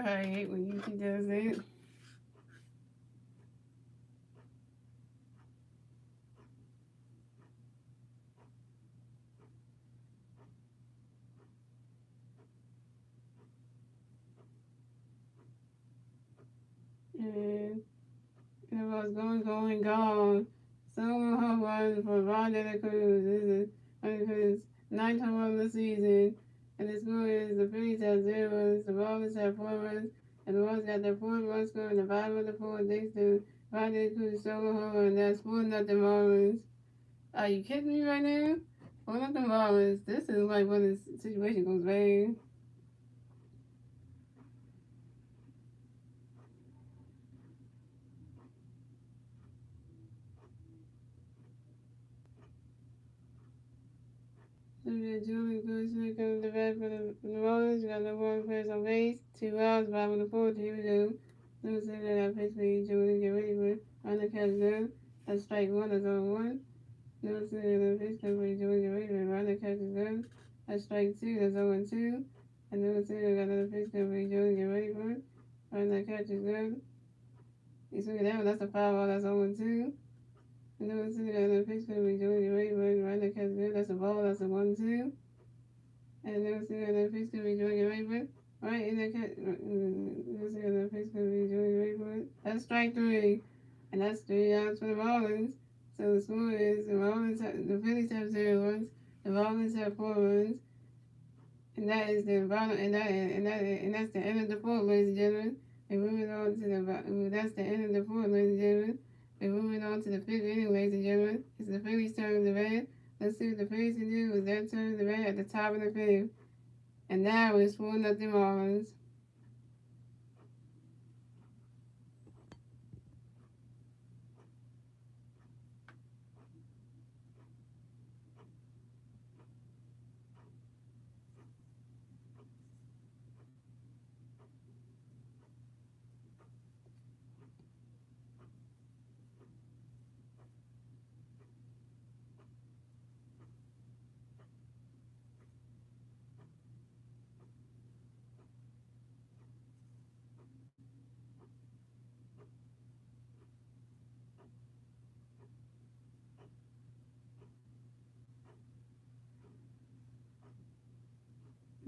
I hate when YouTube does it. And it was gone. Someone home run for Ron De La Cruz. This is his ninth home run of the season. And the score is the Phillies have 0 runs, the Marlins have 4 runs, and the Marlins got their 4th run score in the bottom of the 4th thanks to Ron De La Cruz solo home run. That's 4-0 Marlins. Are you kidding me right now? 4-0 Marlins. This is like when the situation goes bad. Julie Guzman comes to bat for the Marlins. Got no one players on base. 2 outs, bottom of the 4th. Here we go. Number 7 that pitch for you, Julie. Get ready for it. On the catch down. That's strike 1. That's on 1. Number 7 that pitch comes for you, Julie. Get ready for it. On the catch is down. That's strike 2. That's 0 2. And number 7 got another pitch comes for you, Julie. Get ready for it. On the catch is down. You swing it down. That's a foul ball. That's 0 2. And number 7 got another pitch comes for you, Julie. Get ready for it. On the catch is down. That's a ball. That's a 1 2. And they'll see that face could be doing your favorite. Right in the cat. They'll see that face could be doing your favorite. That's strike 3. And that's 3 outs for the Marlins. So the score is the Phillies have 0 runs, the Marlins have 4 runs. And that is the bottom, and that's the end of the 4th, ladies and gentlemen. And moving on to that's the end of the 4th, ladies and gentlemen. And moving on to the 5th inning, ladies and gentlemen. It's the Phillies' turn to bat. Let's see what the Phillies can do with their turn to bat at the top of the 5th. And now it's 4-0 Marlins.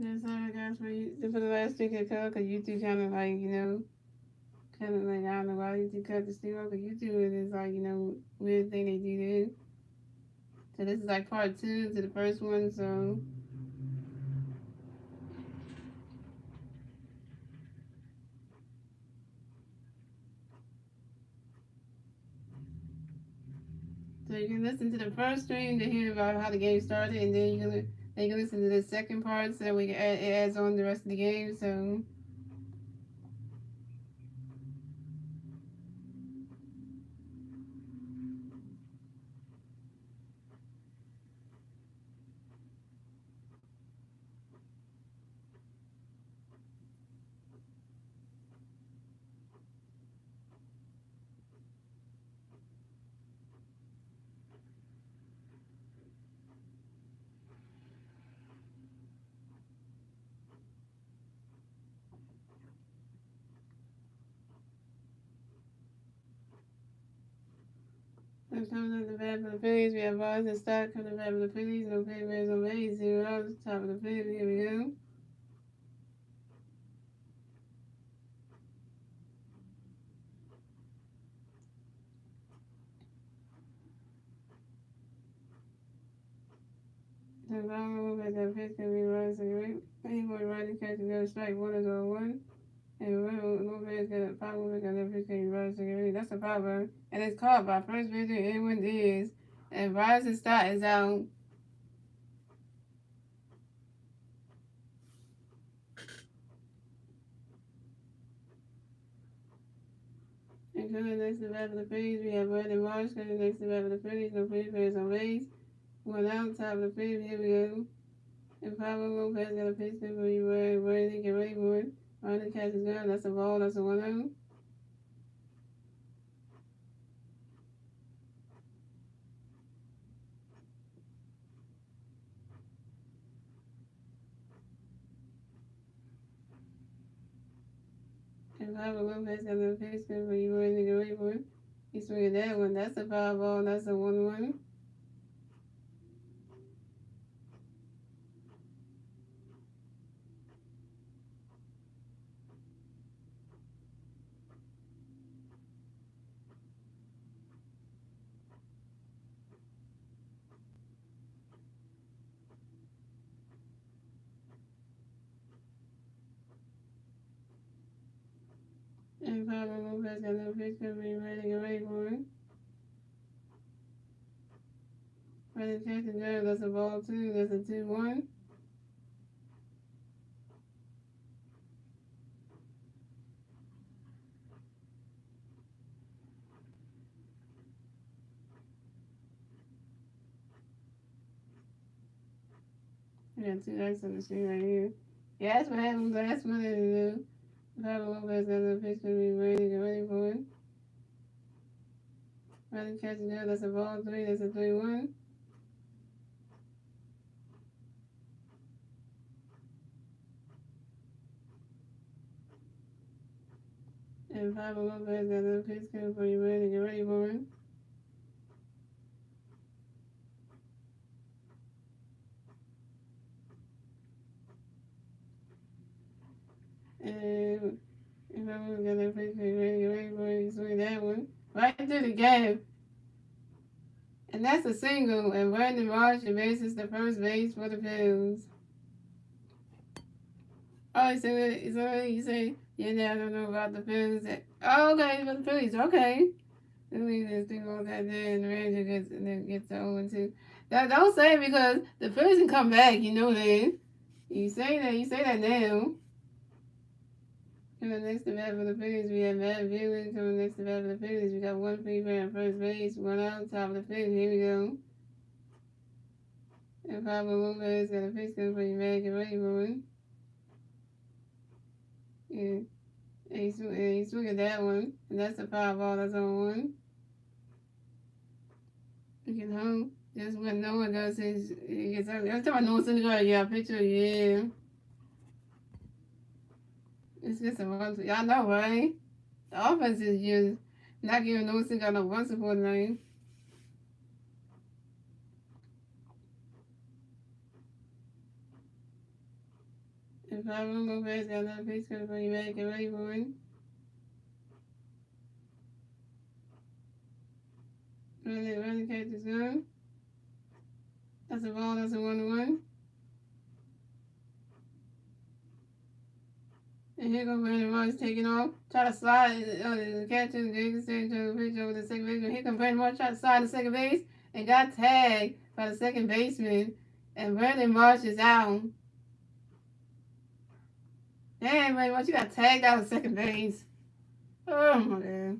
That's all I got for the last week of call, because YouTube kind of like, kind of like, I don't know why YouTube cut the stream off, because YouTube is like, weird thing they do there. So this is like part 2 to the first one, so. So you can listen to the first stream to hear about how the game started, and then you can listen to the second part so it adds on the rest of the game, so. Coming up the bat for the Phillies, we have Vaz and Stock coming to the bat for the Phillies. No favors on base, 0 outs, top of the 5th. Here we go. The ball over that pitch can be runs and great. Anyone running catch is going to strike 1 is on 1. And Lopez got a power got that pitch can be runs and great. That's a power. And it's caught by first baseman Edwin Diaz. And Vaz and Stock is out. And coming next to the bat for the Phillies, we have Brandon Marsh coming next to the bat for the Phillies. No favors on base. 1 out, top of the 5th. Here we go. And Pablo Lopez got a pitch for you. Ready to get ready for it. On the catch is down. That's a ball. That's a 1 out. And Pablo Lopez got the pitch good for you ready to get ready for it. He's swinging that one. That's a foul ball. That's a 1-1. And Pablo Lopez got the pitch good for you ready to get ready for it. Ready to catch the judge. That's a ball 2. That's a 2-1. We got 2 X on the screen right here. Yeah, that's what happened last minute to do. Pablo Lopez got the pitch good for you ready to get ready for it. Ready to catch the judge. That's a ball 3. That's a 3-1. And Pablo Lopez got the pitch good for you ready to get ready for it. And if I was gonna pitch it ready for it, you swing that one. Right through the gap. And that's a single, and Brandon Marsh advances to first base for the Phillies. Oh, so you say, yeah, now I don't know about the Phillies. Oh, okay, for the Phillies, okay. Let me just think about that there, and the Ranger gets the 0-2. Don't say it because the Phillies can come back, you know that. You say that now. Coming next to bat for the Phillies, we have Matt Wheeler. Coming next to bat for the Phillies, we got one free player at first base, one out, top of the fifth. Here we go. And Pablo Lopez got a pitch good for you, man. Get ready for it. Yeah. And he's swinging that one. And that's a foul ball. That's on 1. You can home. Just when no one does his, he gets out. Every time I know it's in the guard, yeah, picture, yeah. It's just a run. Y'all know, right? The offense is just not giving no single no run support line. And Pablo Lopez got another pitch good for you, man. Get ready for it. Running catch is good. That's a ball. That's a 1-1. And here goes Brandon Marsh taking off. Try to slide the catcher. Jason trying to pitch over the second baseman. Here comes Brandon Marsh trying to slide to second base and got tagged by the second baseman. And Brandon Marsh is out. Damn, Brandon Marsh, you got tagged out of second base. Oh my God.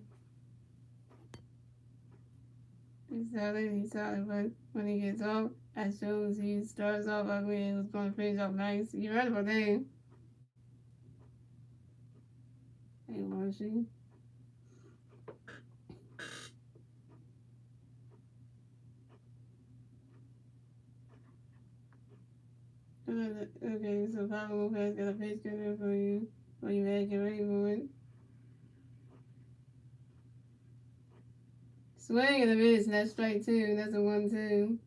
He's solid, but when he gets off, that shows he starts off ugly and was going to finish off nice. You ready for that? Hey, Marshy. Okay, so Pablo Lopez got a pitch good for you. When you ready, get ready for it. Swing and a miss, and that's straight 2. That's a 1-2.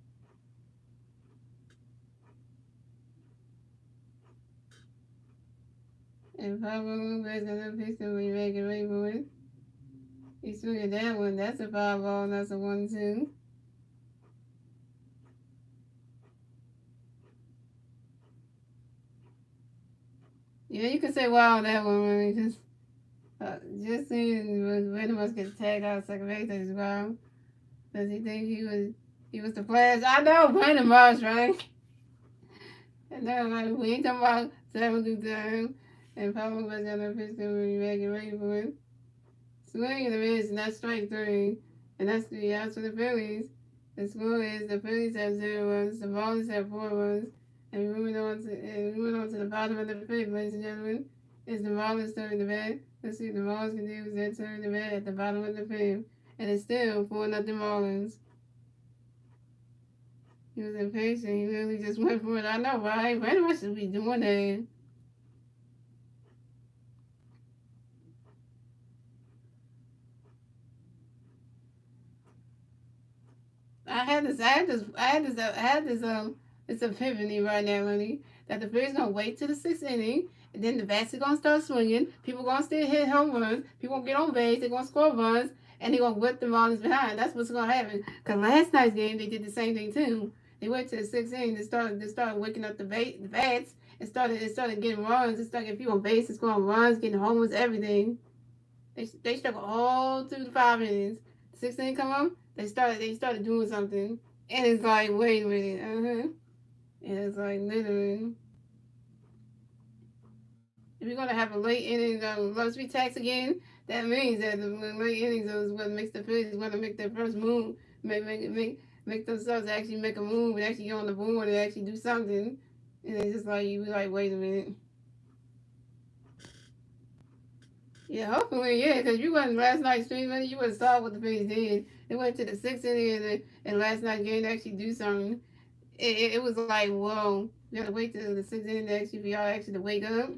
And Pablo Lopez got a pitch good when you ready, get ready for it. He's swinging that one. That's a foul ball, and that's a 1-2. Yeah, you could say wow on that one, man. Just seeing Brandon must get tagged out of second base as well. Does he think he was the flash? I know Brandon Marsh, right? And then like we ain't talking about 7 time. And Pablo was on the pitch when we make it ready for it. Swing and a miss, and that's strike 3. And that's the outs for the Phillies. The score is the Phillies have 0 runs, the Marlins have 4 runs. And moving on to the bottom of the 5th, ladies and gentlemen, is the Marlins turn to bat. Let's see what the Marlins can do is their turn to bat at the bottom of the 5th. And it's still 4-0 Marlins. He was impatient. He really just went for it. I know, right? Brandon should be doing that. this epiphany right now, honey, that the Phillies gonna wait till the sixth inning, and then the bats are gonna start swinging. People gonna still hit home runs. People gonna get on base. They're gonna score runs, and they're gonna whip the Marlins behind. That's what's gonna happen. Cause last night's game they did the same thing too. They went to the sixth inning. They started waking up the bats. It started getting runs. It started getting people on base. It's going runs, getting homers, everything. They struggled all through the 5 innings. Sixth inning come on, they started doing something, and it's like, wait a minute, and it's like literally, if you're gonna have a late inning luxury tax again, that means that the late innings is what makes the Phillies want to make their first move, make themselves actually make a move and actually get on the board and actually do something, and it's just like you be like, wait a minute. Yeah, hopefully, yeah, because you wasn't last night's streaming, you would have saw what the Phillies did. They went to the sixth inning and last night's game to actually do something. It was like, whoa, you gotta wait till the sixth inning to actually for y'all actually to wake up.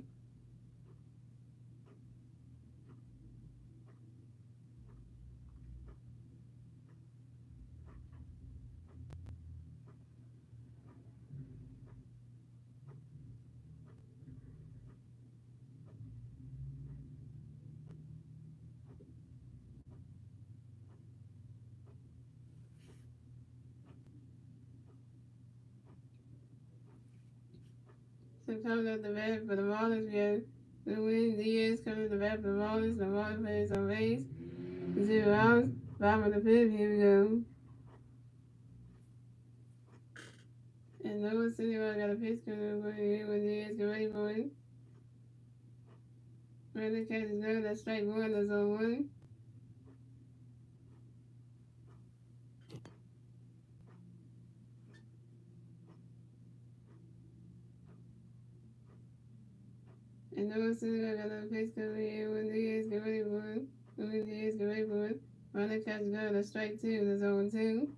So coming up the bat for the Marlins, we have the win. Diaz coming up the bat for the Marlins. The Marlins players on base. 0 outs. Bottom of the fifth. Here we go. And Noah City got a pitch coming over here when Diaz get ready for it. Randy catches no. That's strike one. That's on one. And Noah City got another pitch coming here when Diaz get ready for it. When Diaz get ready for it. Randy catches no. That's strike two. That's on two.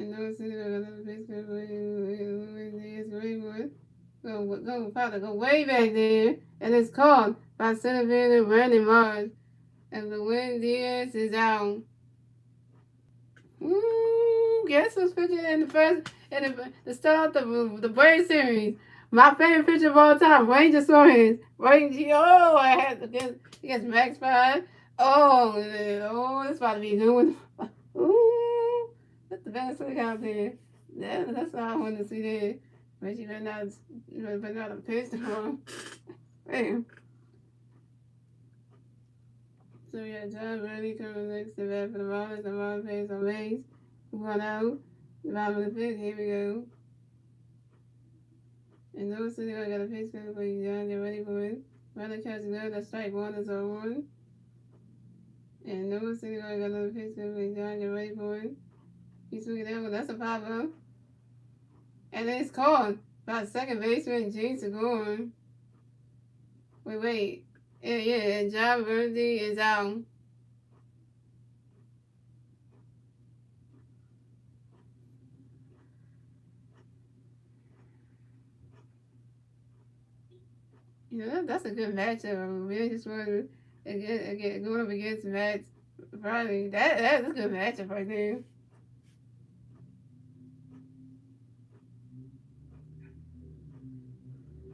And Noah City got another pitch coming when Diaz get ready for it. Go way back there, and it's called by center fielder Brandon Marsh. And the win Diaz is out. Ooh, guess who's pitching in the first in the start of the Braves series? My favorite pitcher of all time, Ranger Suarez. Ranger, oh, I had against Max Fine. It's about to be a good one. Ooh, that's the best look out there. That's all I want to see there. But you better not have pitched tomorrow. Damn. So we got John Burley coming next to bat for the Marlins. The Marlins plays on base. 1 out. The bottom of the fifth. Here we go. And Noah City got a pitch coming for you, John. Get ready for it. Runner catches good. That's strike one. That's on one. And Noah City got another pitch coming for you, John. Get ready for it. He's swinging that one. That's a 5-0. And then it's called by second baseman Gene Segura. Wait. Yeah. And John Burley is out. That's a good matchup. I mean, we just want to again going up against Matt Friday. That's a good matchup right there.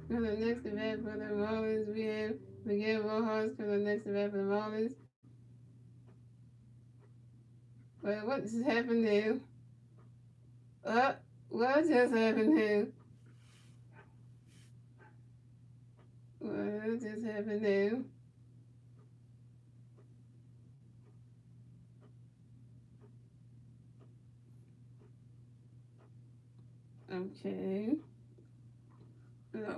For the next event for the Marlins, we have Miguel Rojas for the next event for the Marlins. But what just happened there? What just happened there? What just happened there? Okay.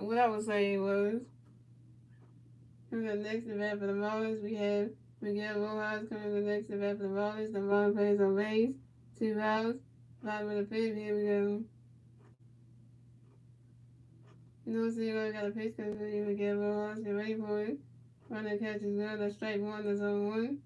What I was saying was, for the next event for the Marlins, we have Miguel Rojas coming to the next event for the Marlins. The Marlins plays on base. 2 outs. Bottom of the fifth. Here we go. No zero got a pitch coming for you, Miguel Rojas. Get ready for it. Runner catches good. That's strike one. That's on one.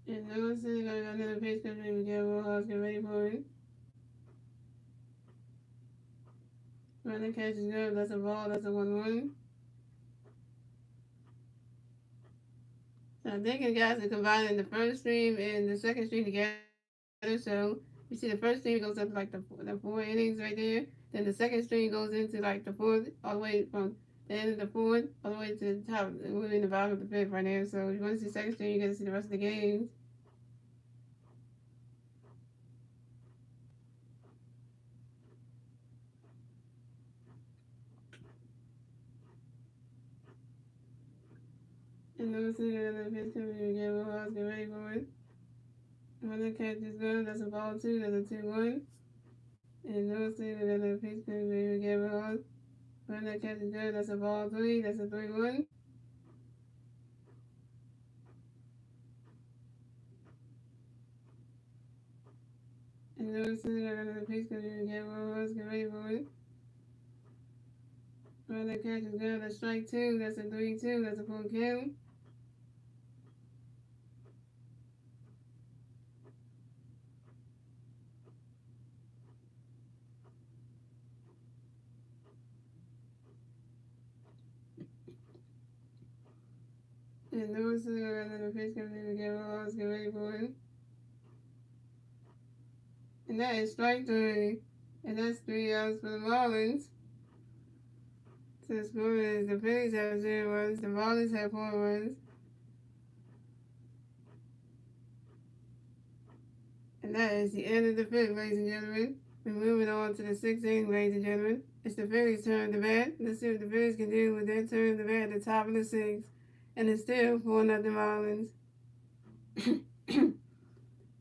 And Lewis is going to go to the pitch because we get Rojas, get ready for it. Running catch is good. That's a ball. That's a 1-1. So I'm thinking guys are combining the first stream and the second stream together. So you see the first stream goes up to like the 4 innings right there. Then the second stream goes into like the fourth, all the way from the end of the fourth all the way to the top. We're in the bottom of the fifth right now. So if you want to see second stream, you got to see the rest of the games. And those things are the pitch coming in again. We'll get ready for it. Running catch is good. That's a ball 2. That's a 2-1. And those things are the pitch coming in again. Running catch is good. That's a ball 3. That's a 3-1. And those things are the pitch coming in again. We'll get ready for it. Running catch is good. That's strike 2. That's a 3-2. That's a full kill. And those things are the pitch coming in again. We'll get ready for it. And that is strike 3. And that's 3 outs for the Marlins. So the score is the Phillies have 0 runs, the Marlins have 4 runs. And that is the end of the fifth, ladies and gentlemen. We're moving on to the sixth inning, ladies and gentlemen. It's the Phillies' turn to bat. Let's see what the Phillies can do with their turn to bat at the top of the sixth. And it's still 4-0 Marlins. Man,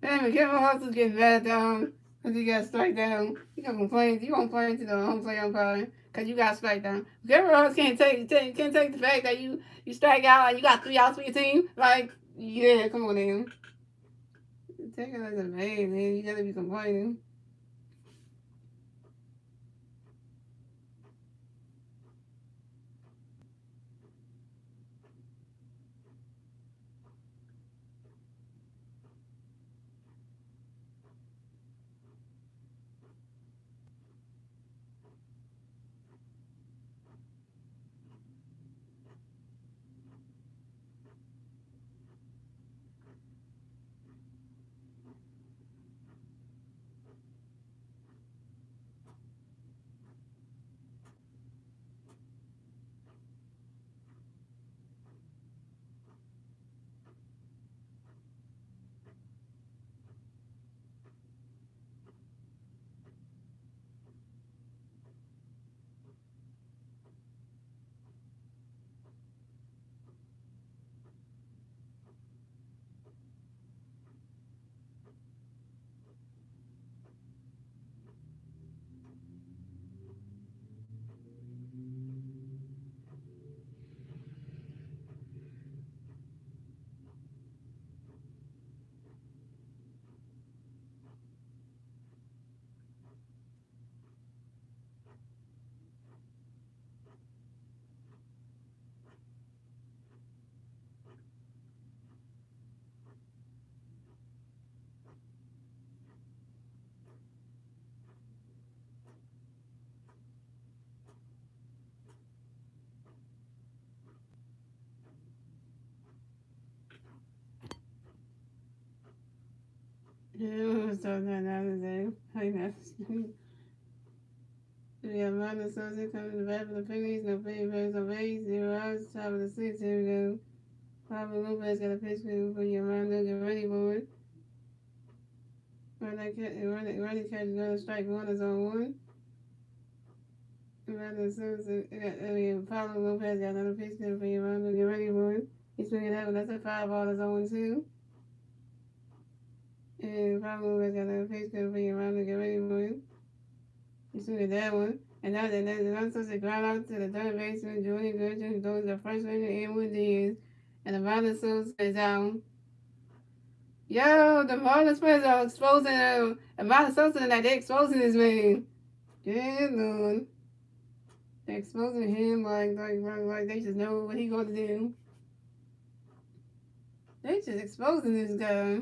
Kevin Hustle's getting mad down because he got strike down. You gonna complain to the home plate umpire because you got strike down. Kevin Hustle can't take the fact that you strike out and you got 3 outs for your team. Like, yeah, come on, man. Take it as a man. You gotta be complaining. Yeah, so another day. We have Martin Associate coming to the bat for the Phillies. No Phillies on base. 0 outs. Top of the sixth. Here we go. Pablo Lopez got a pitch for your Armando. Get ready for it. Running catch is going to strike 1 is on 1. Martin Associate, Pablo Lopez got another pitch for your Armando. Get ready for it. He's swinging that one. That's a 5-ball. That's on 2. And Pablo Lopez got another pitch for your Armando. Get ready for it. He's swinging that one. And I'm supposed to ground out to the third baseman, Jordan Goodwin, who throws the first baseman, Edwin Diaz. And the Marlins is down. Yo, the Marlins players are exposing him. The Marlins Sosa, like, they're exposing this man. Yeah, Lord. They're exposing him like they just know what he's going to do. They just exposing this guy.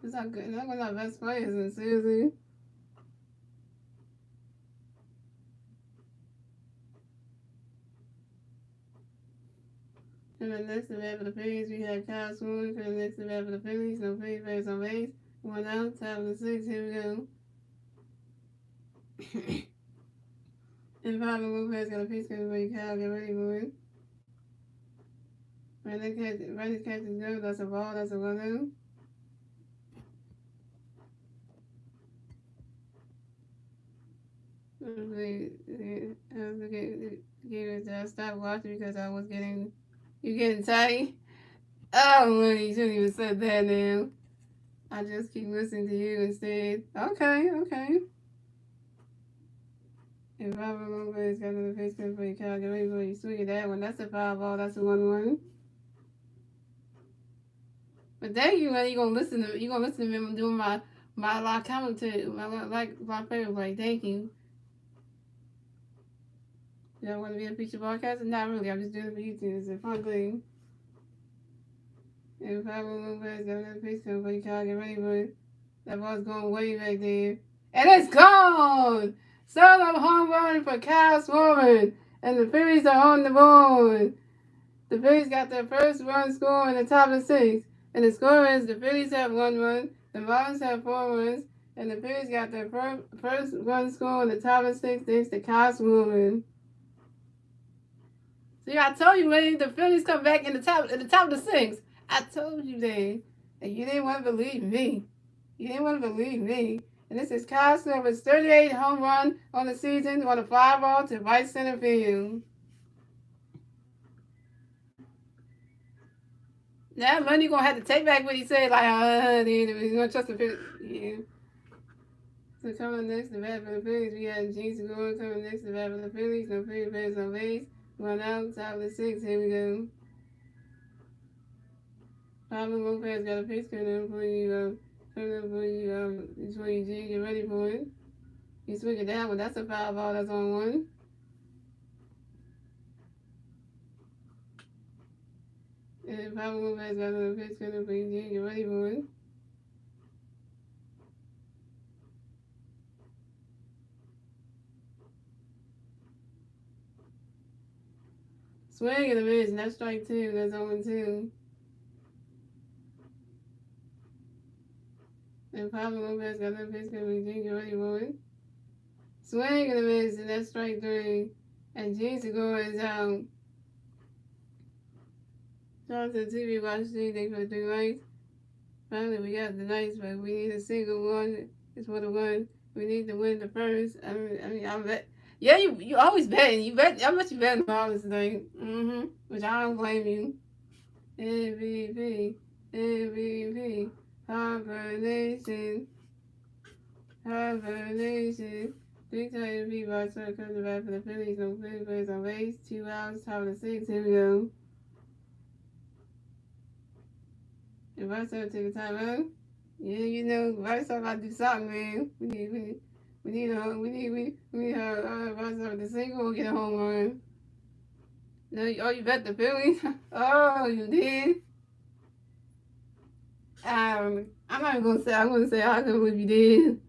It's not good. Not one of our best players, and seriously. In the next event for the Phillies, we have Kyle Swooner. For the next event for the Phillies, no Phillies players on base. 1 out, top of the 6. Here we go. And Pablo Lopez got a piece of everybody. Kyle, get ready for it. Running catch is good. That's a ball. That's a 1 out. I stopped watching because I was getting, you getting tired? Oh, man, you shouldn't even said that now. I just keep listening to you instead. Okay. And Robert Lopez got another face cut for you, Kyle. Get ready for you. Swing at that one. That's a foul ball. That's a 1-1. But thank you, man. You're gonna listen to me. I'm doing my live commentary, my favorite play. Thank you. You don't want to be a feature broadcaster? Not really. I'm just doing it for YouTube. It's a fun thing. And Pablo Lopez got another face cut for you, Kyle. Get ready for it. That ball's going way back there. And it's gone! Solo home run for Kyle Swarman. And the Phillies are on the board. The Phillies got their first run score in the top of the 6. And the score is the Phillies have 1 run, the Marlins have 4 runs, and the Phillies got their first run score in the top of the 6 thanks to Kyle Swarman. See, I told you when the Phillies come back in the top of the 6. I told you that. And you didn't want to believe me. And this is Kyle Swarman's 38 home run on the season on a fly ball to right center field. Now Money gonna have to take back what he said, like, he's gonna trust the Phillies. Yeah. So coming next, the bat for the Phillies, we had James going coming next, the bat for the Phillies, no Phillies players on base. 1 out, top of the 6, here we go. Pablo Lopez got a pitch coming up for you, G, get ready for it. You swing it down, but that's a foul ball, that's on 1. And Pablo Lopez got another pitch coming up for you, G, get ready for it. Swing and a miss, and that's strike 2, that's on 2. And Pablo Lopez got another pitch coming up for you, G, get ready for it. Swing and a miss, and that's strike 3. And James is out. Shout out to the TV watch. Thank you for the 3 likes. Finally, we got the nice, but we need a single one. It's for the one. We need to win the first. I'm bet. Yeah, you always betting. You bet. I bet you betting all this thing. Which I don't blame you. MVP. Hibernation. Big time MVP by Sir comes back for the Phillies. No Phillies players on base. 2 outs, top of the 6. Here we go. If I start to take a time out, yeah, you know, if I start about to do something, man, we need if I start the single, we'll get a home run. No, you bet the Phillies? Oh, you did? I'm not even gonna say. I'm gonna say I can't believe you did.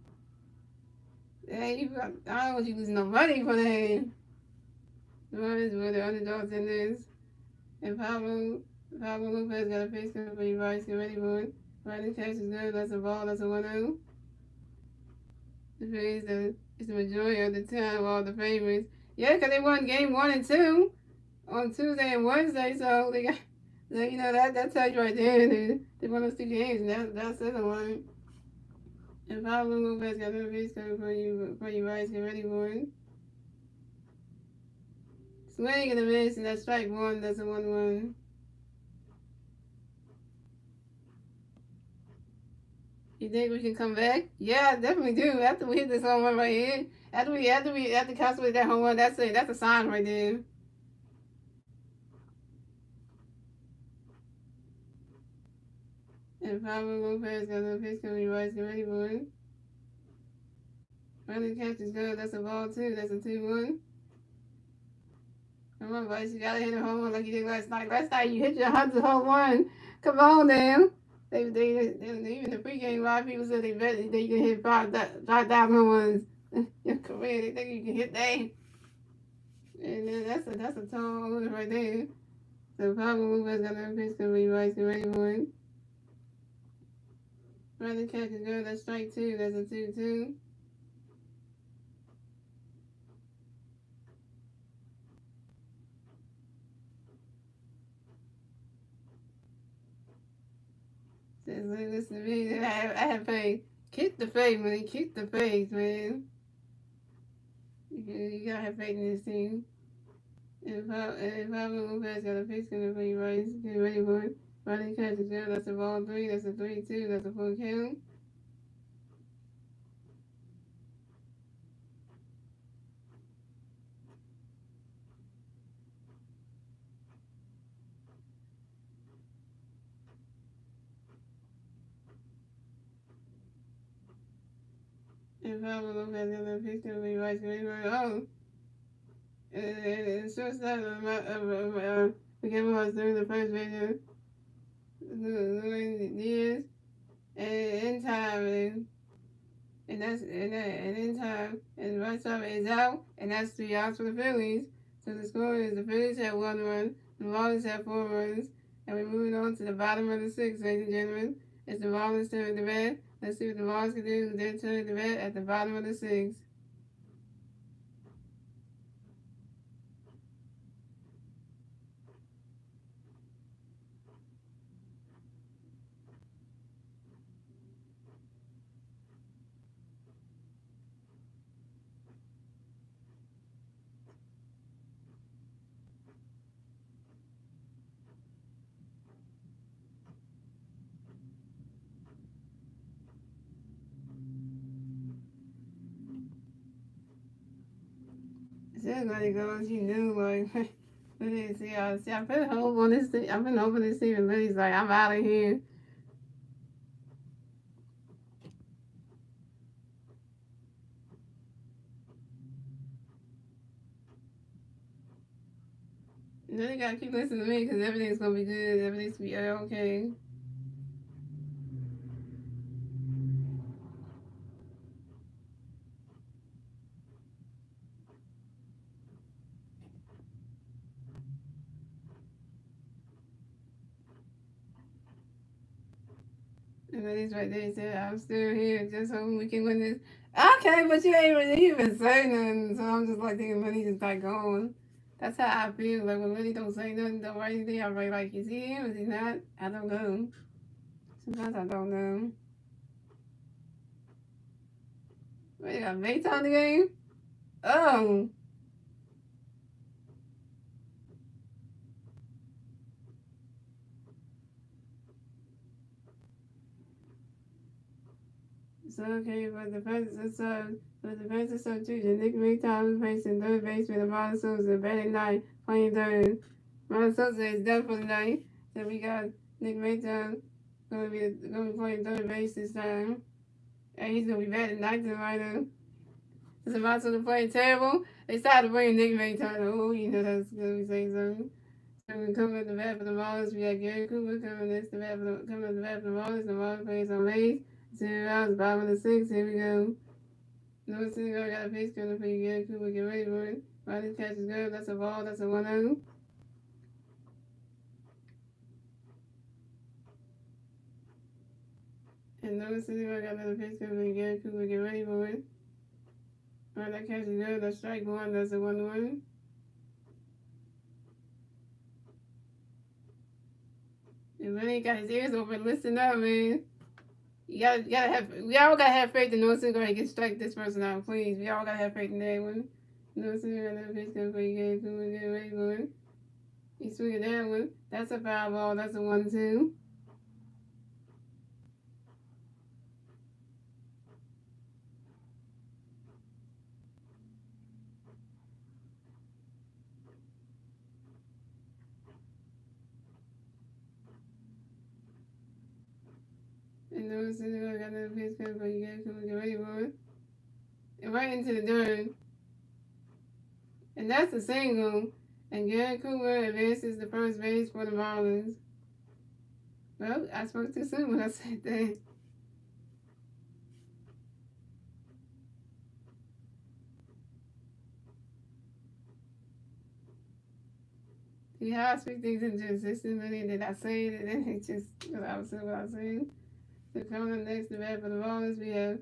Yeah, I don't want you losing no money for that. The Marlins were the underdogs in this. And Pablo Lopez got a face cut for you, Bryce. Get ready for it. Running catch is good. That's a ball. That's a 1-0. The Phillies is the majority of the time all the favorites. Yeah, because they won game 1 and 2 on Tuesday and Wednesday, so they got. So, you know, that tells you right there. They won those 2 games, and that's the other one. And Pablo Lopez got another face cut for you, Bryce. Get ready for it. Swing and a miss, and that's strike 1. That's a 1-1. You think we can come back? Yeah, I definitely do. After we hit this home run right here, after Castaway that home run, that's a sign right there. And Pablo Lopez got another pitch coming. Right, get ready for it. Running catch is good. That's a ball too. That's a 2-1. Come on, Bryce. You gotta hit a home run like you did last night. Last night you hit your 100th home run. Come on now. They even the pregame, a lot of people said they bet that you can hit 5,000 home runs in your career. They think you can hit that. And then that's a tall order right there. So Pablo Lupa's got no pitch to be right, get ready for it. Running catch is good, that's strike two, that's a 2-2. Says, listen to me, I have faith. Keep the faith, man, keep the faith, man. You gotta have faith in this team. And Pablo Lopez got a pitch gonna be right, get ready for it. Running catch is good, that's a ball three, that's a 3-2, that's a full count. And Pablo Lopez got a pitch gonna be right, get ready for it. Oh! And shortstop the game was during the first major years and in time and in time and right side is out and that's 3 outs for the Phillies. So the score is the Phillies have 1 run, the Marlins have 4 runs, and we're moving on to the bottom of the sixth, ladies and gentlemen. It's the Marlins turn to bat. Let's see what the Marlins can do with their turn to bat at the bottom of the sixth. She's gonna go. She knew like. I put hope on this. I've been hoping this team, and Lily's like, I'm out of here. And then you gotta keep listening to me because everything's gonna be good. Everything's gonna be okay. And then he's right there. He said, I'm still here, just hoping we can win this. Okay, but you ain't really even say nothing. So I'm just like thinking, Money just like going. That's how I feel. Like when Money don't say nothing, don't write anything, I'm like, is he here? Is he not? I don't know. Sometimes I don't know. Wait, you got mates on the game? Oh. So okay, for the defensive substitution, Nick McTown is facing third base with Amara Souza, batting ninth, playing third. Amara Souza is done for the night, so we got Nick McTown gonna be playing third base this time, and he's gonna be batting ninth right now. Is Amara Souza playing terrible? They started bringing Nick McTown. Oh, you know that's gonna be saying something. So we coming at the bat for the Marlins. We got Gary Cooper coming at the bat for the Marlins. The Marlins plays on base. 2 rounds, bottom of the sixth. Here we go. No single got a base gunner for you. Gary Cooper, get ready for it. Riley catch is good. That's a ball. That's a 1-0. And no single got another base gunner for you. Gary Cooper, get ready for it. Riley catch is good. That's strike one. That's a 1-1. And Rennie got his ears open. Listen up, man. We all gotta have faith in no single he can strike this person out, please. We all gotta have faith in that one. No single got another base gunner for you. Gary Cooper, get ready for it. He's swinging that one. That's a foul ball. That's a 1-2. And those I got another pitch coming for you guys. Come on, get ready for it. And right into the dirt. And that's a single. And Gary Cooper advances the first base for the Marlins. Well, I spoke too soon when I said that. See how I speak things into existence, and then I say it, and then it just, what I was saying, what I was saying. So coming next to bat for the Marlins, we have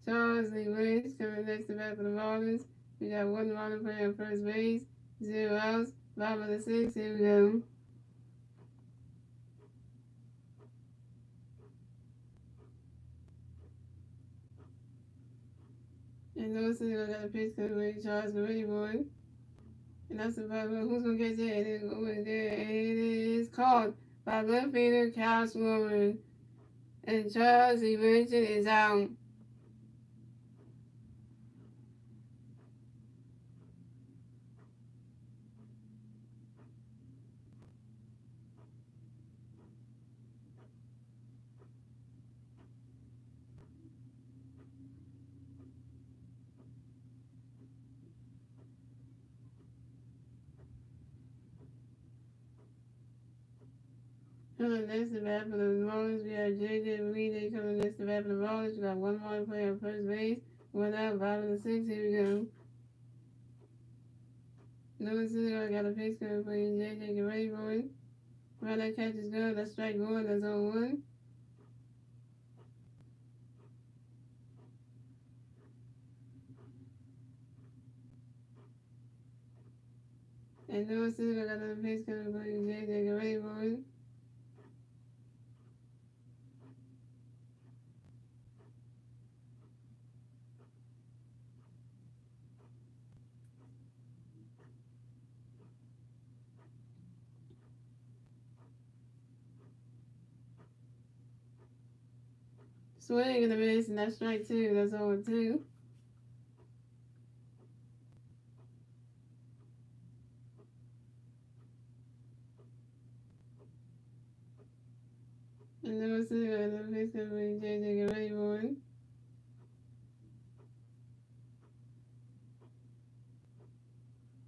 Charles Lee Wentz coming next to bat for the Marlins. We got one runner playing on first base, 0 outs, bottom of the sixth. Here we go. And Lewis I got a pitch coming away, Charles Lee Boy. And that's about who's gonna catch it. And then go in there, and it is called by left fielder Kyle Swimmer. And Charles Lee Wentz is out. Coming next to bat for the Marlins, we have J.J. Bleedy coming next to bat for the Marlins. We got one more player on first base, one out, bottom of the sixth. Here we go. Lewis I got a pitch coming for you, J.J. Get ready for it. Right, that catch is good. That's strike one. That's on one. And Lewis I got another pitch coming for you, J.J. Get ready for it. Swing and a miss, and that's strike two. That's on two. And Lewis I got another pitch coming for you, J.J. Get ready for it.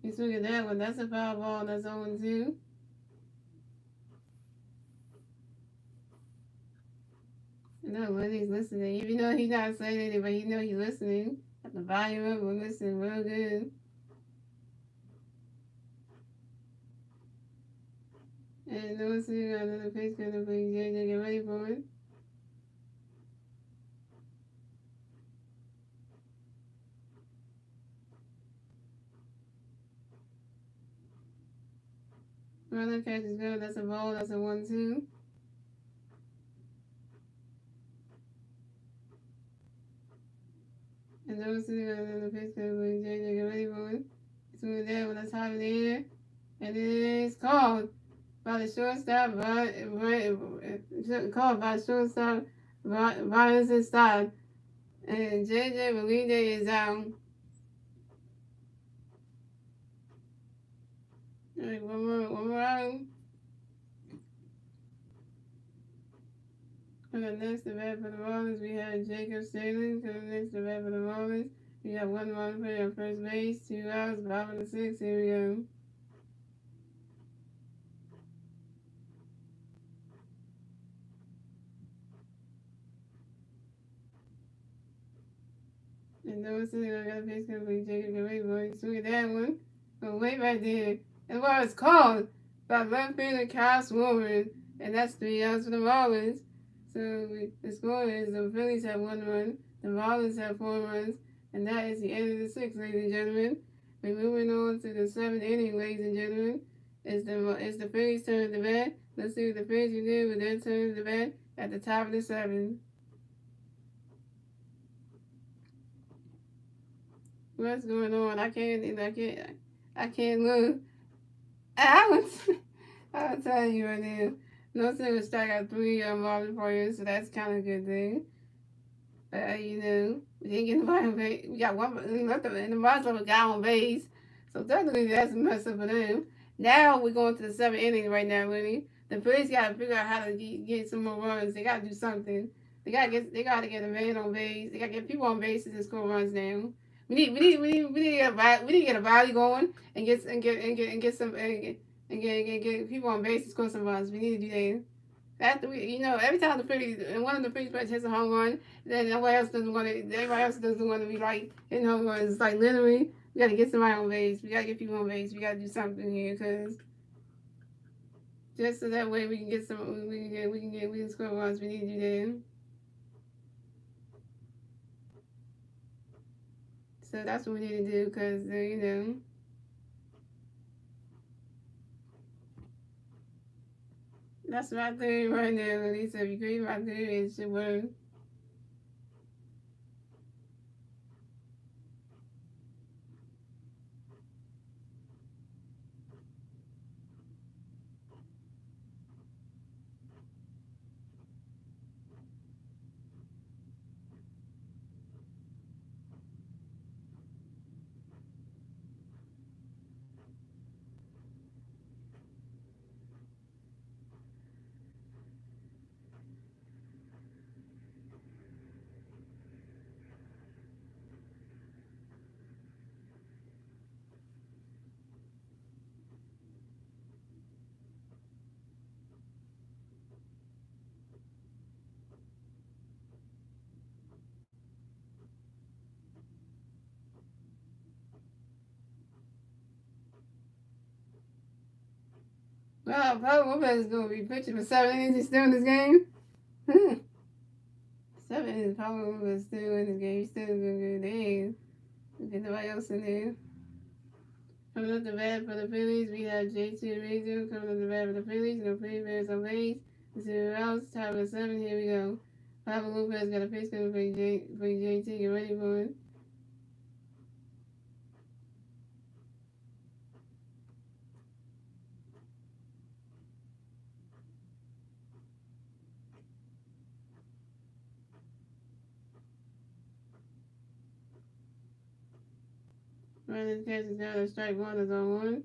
You swing at that one. That's a foul ball. That's on two. No, when he's listening, even though he's not saying anything, but you know he's listening. Have the volume up and listen real good. And Lewis I got another pitch coming for you, J.J. Get ready for it. Runner catch is good. That's a ball. That's a 1-2. And Lewis I got another pitch coming for you, J.J. Get ready for it. It's moving down when that's hot in the air. And it is called by the shortstop, called by shortstop, Violence inside. And J.J. Belinde is out. All right, one more out. Coming next to bat for the Marlins, we have Jacob Staley. Coming next to bat for the Marlins, we have one run player on first base, 2 outs, bottom of the sixth. Here we go. And Noah City got a pitch coming for Jacob Gray, boy. Swing that one. But way back there. That's what it's called. By left fielder Kyle Swoman. And that's 3 outs for the Marlins. So the score is the Phillies have 1 run. The Marlins have 4 runs. And that is the end of the 6th, ladies and gentlemen. We're moving on to the 7th inning, ladies and gentlemen. It's the Phillies' turn to bat. Let's see what the Phillies can do with their turn to bat at the top of the 7th. What's going on? I can't look. I'll tell you right now. No single strike out 3 Marlins players, so that's kind of a good thing. You know, we didn't get nobody on base. We got one, we left them, and the Marlins left a guy on base. So technically, that's a mess up for them. Now we're going to the 7th inning right now, really. The Phillies got to figure out how to get some more runs. They got to do something. They got to get a man on base. They got to get people on bases and score runs now. We need to get a rally going and get some and get people on base and score some runs. We need to do that. After every time the Phillies and one of the Phillies players hits a home run, then nobody else doesn't want to. Everybody else doesn't want to be like hitting home runs. It's like literally, we got to get somebody on base. We got to get people on base. We got to do something here because just so that way we can get some. We can score runs. We need to do that. So that's what we need to do because that's my theory right now. Lisa, if you agree with my theory, it should work. Well, Pablo Lopez is going to be pitching for 7 innings. He's still in this game. 7 innings. Pablo Lopez is still in this game. He's still going to go. Dang. Get nobody else in there. Coming up the bat for the Phillies, we have J.T. Rizzo coming up the bat for the Phillies. No play bears on base. 0 outs. Top of the 7. Here we go. Pablo Lopez got a pitch coming for J.T. Get ready for it. Running catches down to strike one is on one.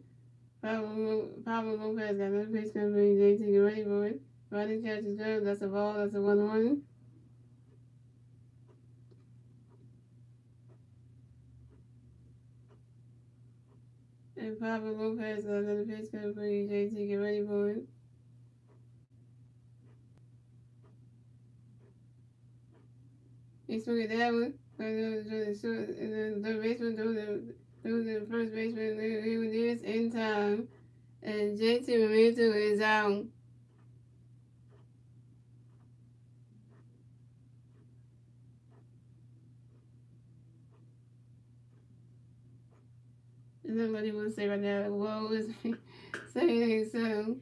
Pablo Lopez got another pitch coming for J.T. Get ready for it. Running catches down. That's a ball. That's a 1-1. And Pablo Lopez got another pitch coming for J.T. Get ready for it. He swung at that one. And then the baseman threw the first baseman who was in time. And JT Realmuto is out. And somebody will say right now, whoa, is saying so.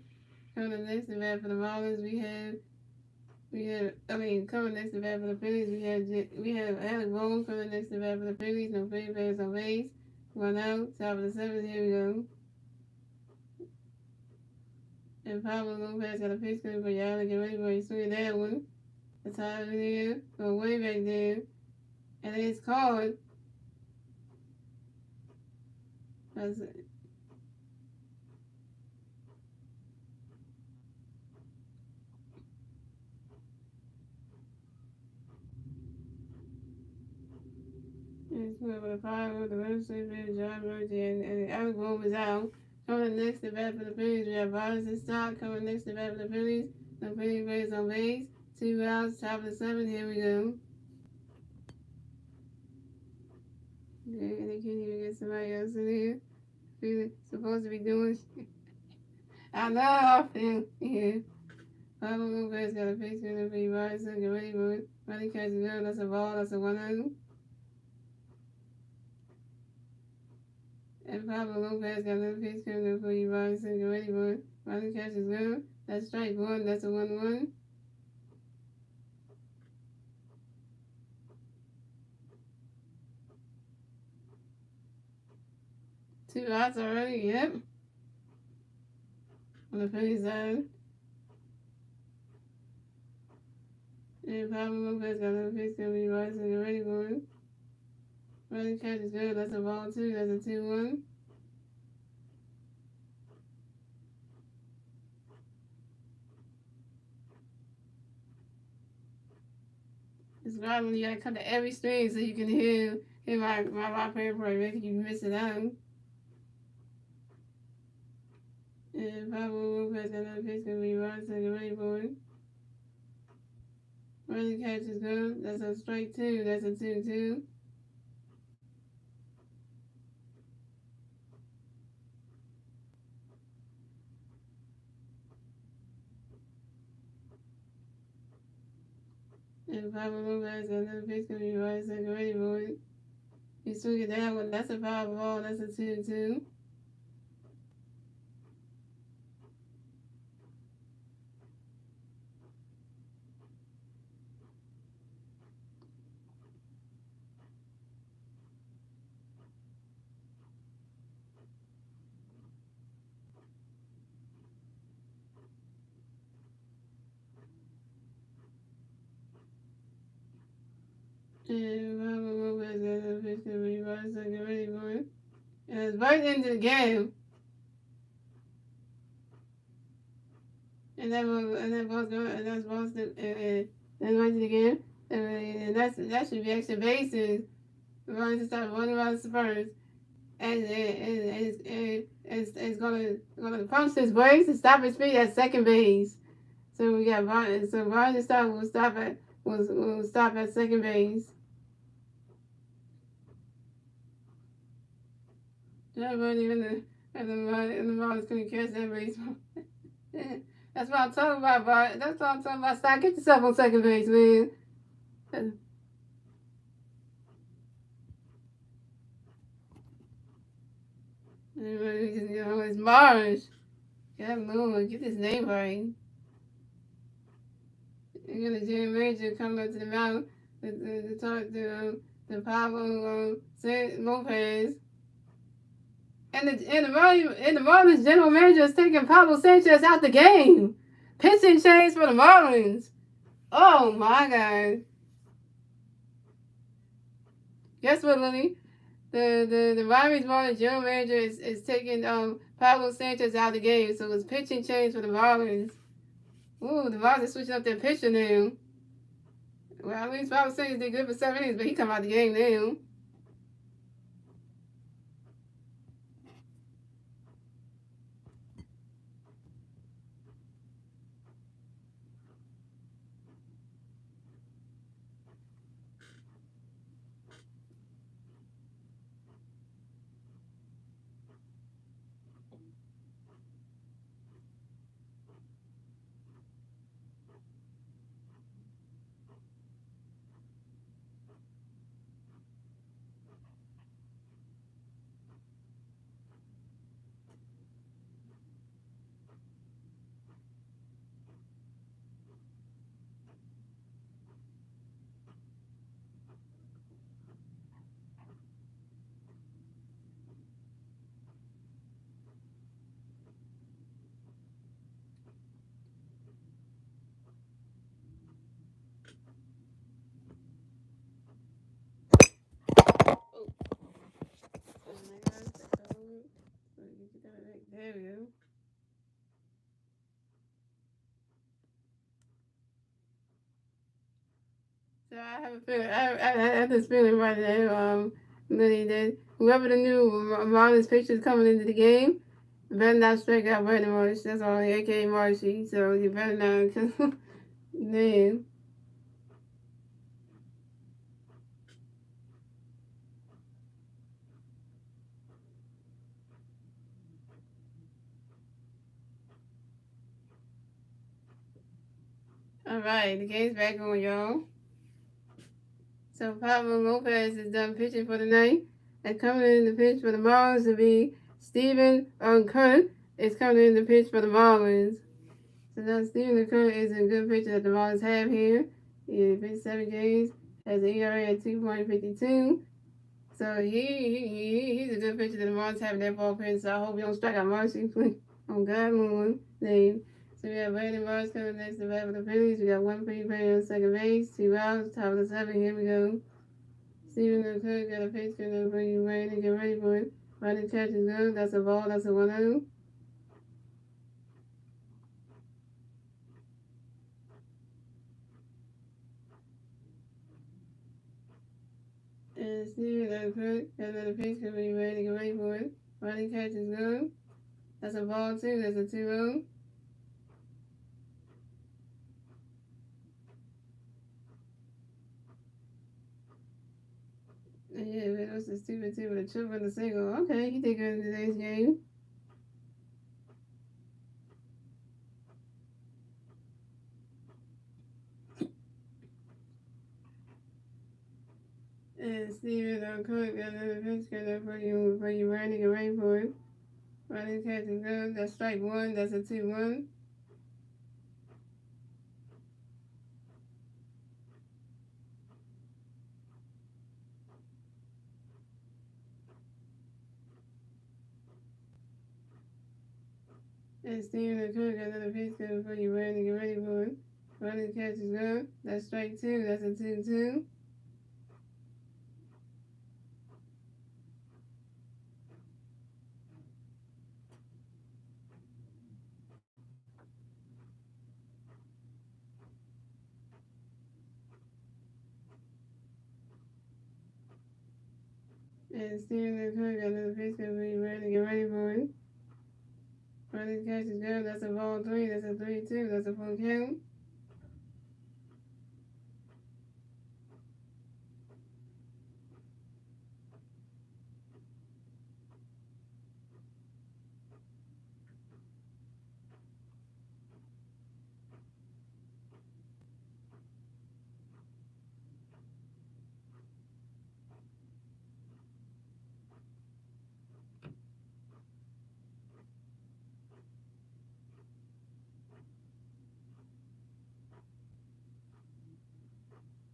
Coming up next to bat for the Marlins, coming next to bat for the Phillies, we have Alec Boone coming next to bat for the Phillies. No Philly players on base. 1 out. Top of the 7th. Here we go. And Pablo Lopez got a pitch coming for y'all to get ready for. He swinging that one. That's high in there. Go way back there. And it's called. That's it. It's whoever the five of the legislature, John Murphy, and Alec Boone is out. Coming next to bat for the Phillies, we have Bars and Stock coming next to bat for the Phillies. No Philly players on base. 2 outs, top of the 7th. Here we go. Okay, and they can't even get somebody else in here. We're supposed to be doing. I know I feel here. Pablo Lopez got a pitch in the free bars, so get ready for it. Running catch is good. That's a ball. That's a 1-0. And Pablo Lopez got another pitch coming for you, Bobby, so get ready for it. Running catch is good. That's strike one. That's a 1-1. Two outs already. Yep. On the Phillies side. And Pablo Lopez got another pitch coming for you, Bobby, so get ready for it. Running catch is good. That's a ball, too. That's a 2-1. It's right when you gotta cut to every string so you can hear my prayer for making you miss it out. And Pablo Lopez got another pitch coming for you, Bobby, so get ready for it. Running catch is good. That's a strike 2. That's a 2-2. And Pablo Lopez got another pitch going to be right second ready for it. He swung it down one. That's a foul ball. That's a 2-2. And Pablo Lopez got another pitch going to be right second ready for it. And it's right into the game. And that ball's going, and that's ball's that's right to the game. And that should be extra bases. We're going to start running around the first. And it's gonna punch his brakes and stop his speed at second base. So we got Brian. So Brian stop will stop at second base. Nobody in the ball is gonna catch that baseball. That's what I'm talking about, Brian. That's what I'm talking about. Stop, get yourself on second base, man. It's Marsh. Get moving. Get his name right. You're gonna Jerry Major coming up to the mountain to talk to Pablo Lopez. And the Marlins general manager is taking Pablo Sanchez out the game. Pitching change for the Marlins. Oh my God. Guess what, Lily? The Miami Marlins general manager is taking Pablo Sanchez out of the game, so it's pitching change for the Marlins. Ooh, the Marlins are switching up their pitcher now. Well, at least Pablo Sanchez did good for 7 innings, but he come out the game now. There we go. So I have a feeling. I have this feeling right now. Lily, that whoever the new Marlins pitcher is coming into the game, better not strike out Brandon Marsh. That's all, aka Marshy. So you better not, cause man. All right, the game's back on, y'all. So Pablo Lopez is done pitching for the night. And coming in the pitch for the Marlins will be Steven Kurt is coming in the pitch for the Marlins. So now Steven Kurt is a good pitcher that the Marlins have here. He pitched 7 games, has an ERA at 2.52. So he's a good pitcher that the Marlins have in their ballpen. So I hope you don't strike out Marcy on God Moon name. So we have Brandon Marsh coming next to bat for the Phillies. We got one free player on second base, 2 outs, top of the 7. Here we go. Steven Cook got a pitch going for you, Brandon. Get ready for it. Running catch is good. That's a ball. That's a 1-0. And Steven Cook got another pitch going for you, Brandon. Get ready for it. Running catch is good. That's a ball, too. That's a 2-0. Yeah, but it was a stupid team with a triple and a single. Okay, he did good in today's game. And Steven Cook got another pitch got for you running and rain for him. Running catch and go. That's strike one. That's a 2-1. And Steven Cook got another pitch got for you running and ready for him. Running catch is go. That's strike two. That's a 2-2. And Steven Cook got another pitch got for you running and ready for him. Running catch is go. That's a ball three. That's a 3-2. That's a full count.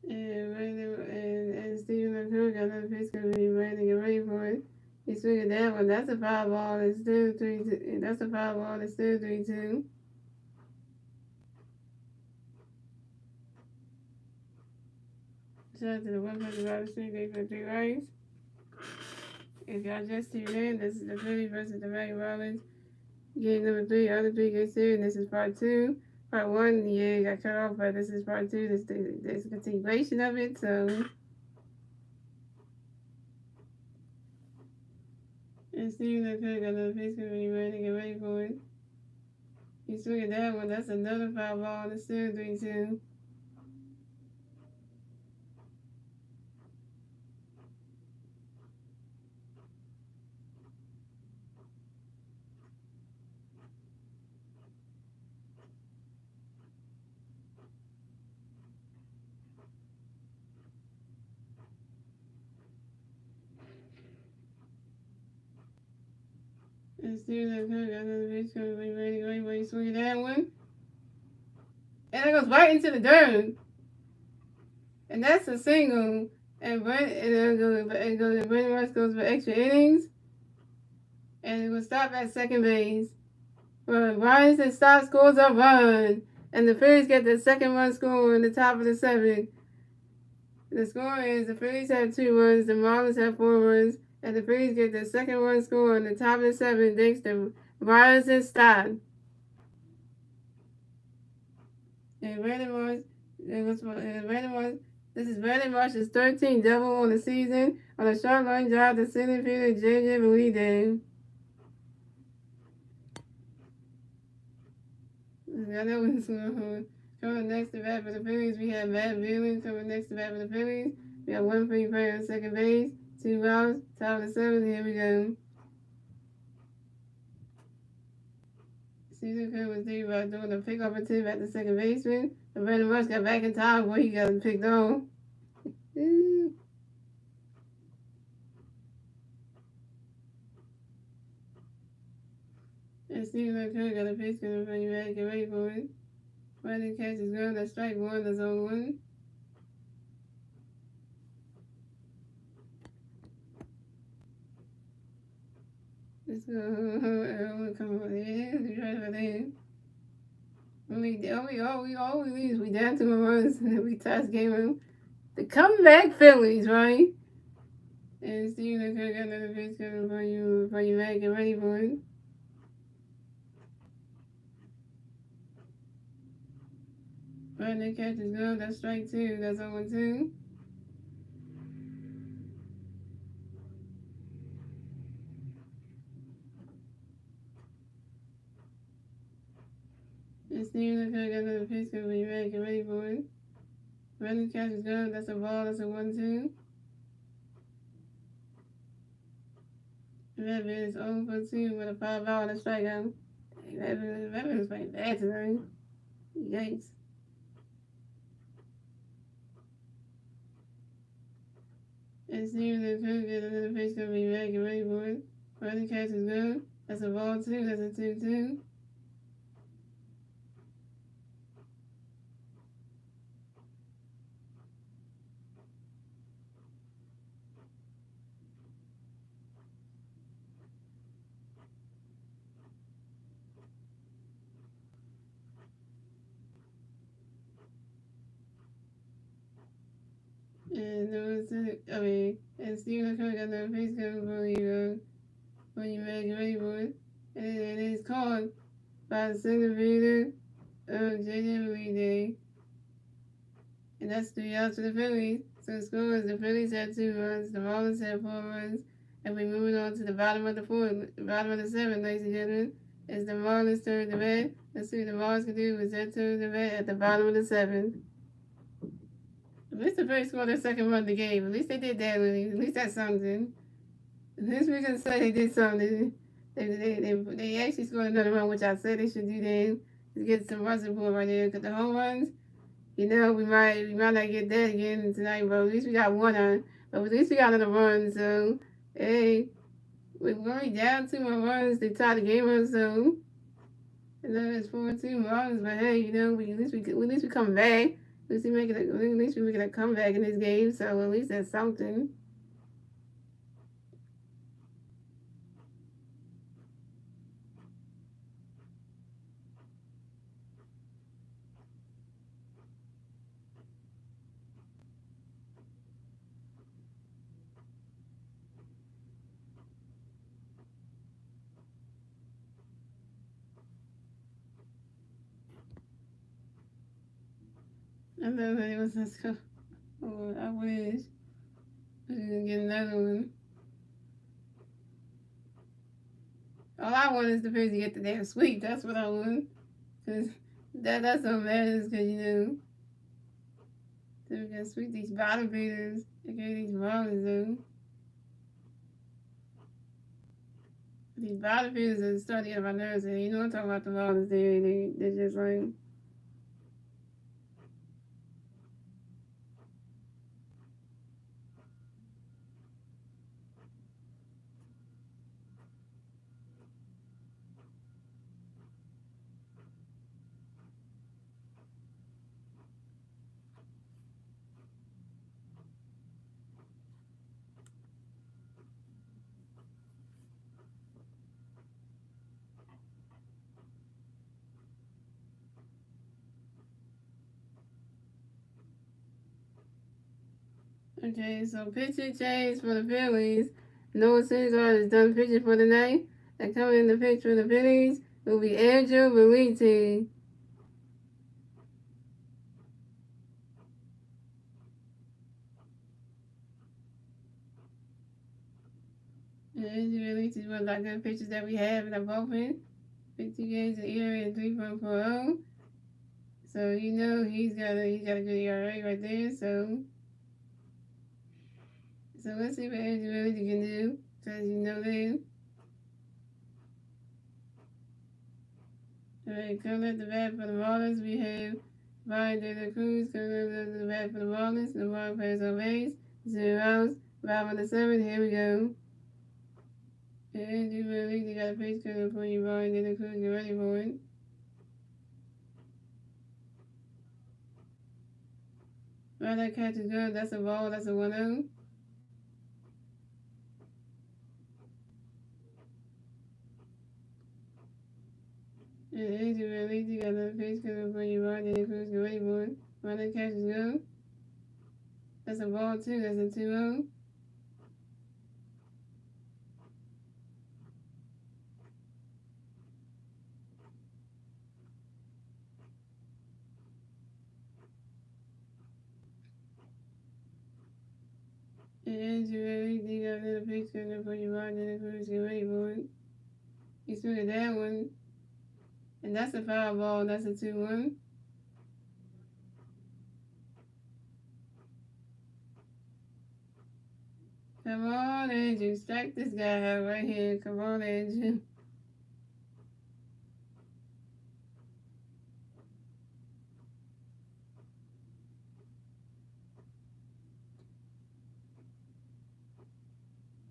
And Steven Cook got another pitch got for you running and ready for it. He swinging that one. That's a foul ball. It's still 3-2. That's a foul ball. It's still 3-2. Shout out to the 100 Rider Street Day for 3 rights. If y'all just tuned in, this is the Phillies versus the Miami Marlins. Game number 3, other 3 game series. This is part 2. Part 1, yeah, got cut off, but this is part 2. This is a continuation of it, so. And Steven Cook got another pitch when you ready to get ready for it. He's swinging that one. That's another foul ball. It's still 3-2. And Steven Cook got another pitch coming when you ready to get ready for it. He's swinging that one. And it goes right into the dirt. And that's a single. And Brandon Rush goes for extra innings. And it will stop at second base. But Ryerson stops, scores a run. And the Phillies get the second run score in the top of the 7th. The score is the Phillies have 2 runs, the Marlins have 4 runs, and the Phillies get the second run score in the top of the 7th thanks to Ryerson stop. And this is Brandon Marsh's 13th double on the season on a short line drive to center fielder J.J. Belide. I know what's going on. Coming next to bat for the Phillies, we have Matt Wheeling coming next to bat for the Phillies. We have 1 free player on second base, 2 outs, top of the 7th. Here we go. Caesar Cook was thinking about doing a pickoff attempt at the second baseman, but Brandon Rush got back in time before he got picked off. And Caesar Cook got a pitch coming from you back, get ready for it. Running catch is good, that's strike 1, that's 0-1. Let's go, come on, yeah, we try for that. All we leave is we down 2 runs, and then we toss game them. The comeback Phillies, right? And Steven Cook got another pitch coming for you back, get ready for it. Running catch is good, that's strike 2, that's 0-2. And Steven Cook got another pitch coming for you back, get ready for it. Running catch is good, that's a ball, that's a 1-2. That is 0 for 2 with a 5 out and a strikeout. That is playing bad tonight. Yikes. It seems that could get another pitch gonna be back and ready for it. First catch is good. That's a ball 2. That's a 2-2. And and Steven Cook got another pitch coming for you back and ready for it. And it is called by the center fielder J.W. Day. And that's 3 outs for the Phillies. So the score is the Phillies had 2 runs, the Marlins had 4 runs, and we're moving on to the bottom of the 7th, ladies and gentlemen. It's the Marlins' turn to bat. Let's see what the Marlins can do with their turn to bat at the bottom of the 7th. At least the Phillies scored their second run of the game. At least they did that, at least that's something. At least we can say they did something. They actually scored another run, which I said they should do then to get some runs on board right there. Because the home runs, we might not get that again tonight, but at least we got one on. But at least we got another run, so hey, we're only down 2 more runs to tie the game up, so it's 4-2 runs. But hey, at least we come back. At least we're making a comeback in this game, so at least that's something. I thought it was let's go. Oh, I wish we can get another one. All I want is the Phillies to get the damn sweep. That's what I want. Cause that's what matters. Cause so we can sweep these bottom feeders and get these Marlins though. These bottom feeders are starting to get on my nerves. And I'm talking about the Marlins. They're just like. Okay, so pitcher change for the Phillies. Noah Syndergaard is done pitching for the night. And coming in the pitch for the Phillies will be Andrew Bellitti. And Andrew Bellitti is one of the good pitchers that we have in our bullpen. 50 games an ERA and 3.40. So he's got a good ERA right there. So let's see what Andrew Bellitti can do. Because that. Alright, coming at the bat for the Marlins, we have Brian De La Cruz coming at the bat for the Marlins. The Marlins players on base. 0 outs. Bottom of the 7th. Here we go. And you really got a pitch coming for you, Brian De La Cruz. Get ready for it. Right, that catch is good. That's a ball. That's a 1-0. And Andrew Bellitti got another pitch coming for you, Brian De La Cruz. Get ready for it. Right, that catch is good. That's a ball, too. That's a 2-0. And Andrew Bellitti got another pitch coming for you, Brian De La Cruz. Get ready for it. He swung at that one. And that's a foul ball. That's a 2-1. Come on, Andrew. Strike this guy out right here. Come on, Andrew.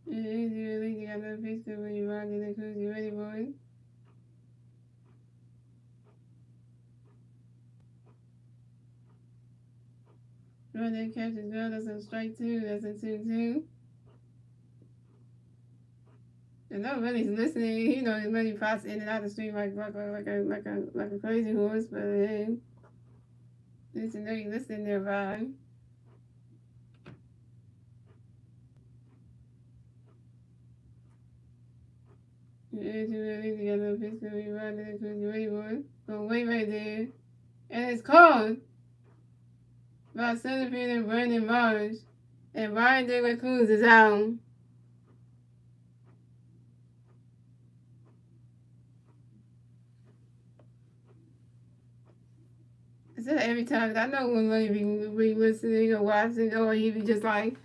Andrew, at least you got another piece when you run to the cruise. You ready, boy? Run that catch as well. That's a strike two. That's a 2-2. And nobody's listening. You know, his money pops in and out the street like a crazy horse. But hey, at least you know you're listening nearby. Andrew, at least you got another piece when you run to the cruise. You ready, boy? Gonna wait right there. And it's called by center fielder Brandon Marsh. And Ryan De La Cruz is out. I said every time. I know when Money be listening or watching, or he be just like,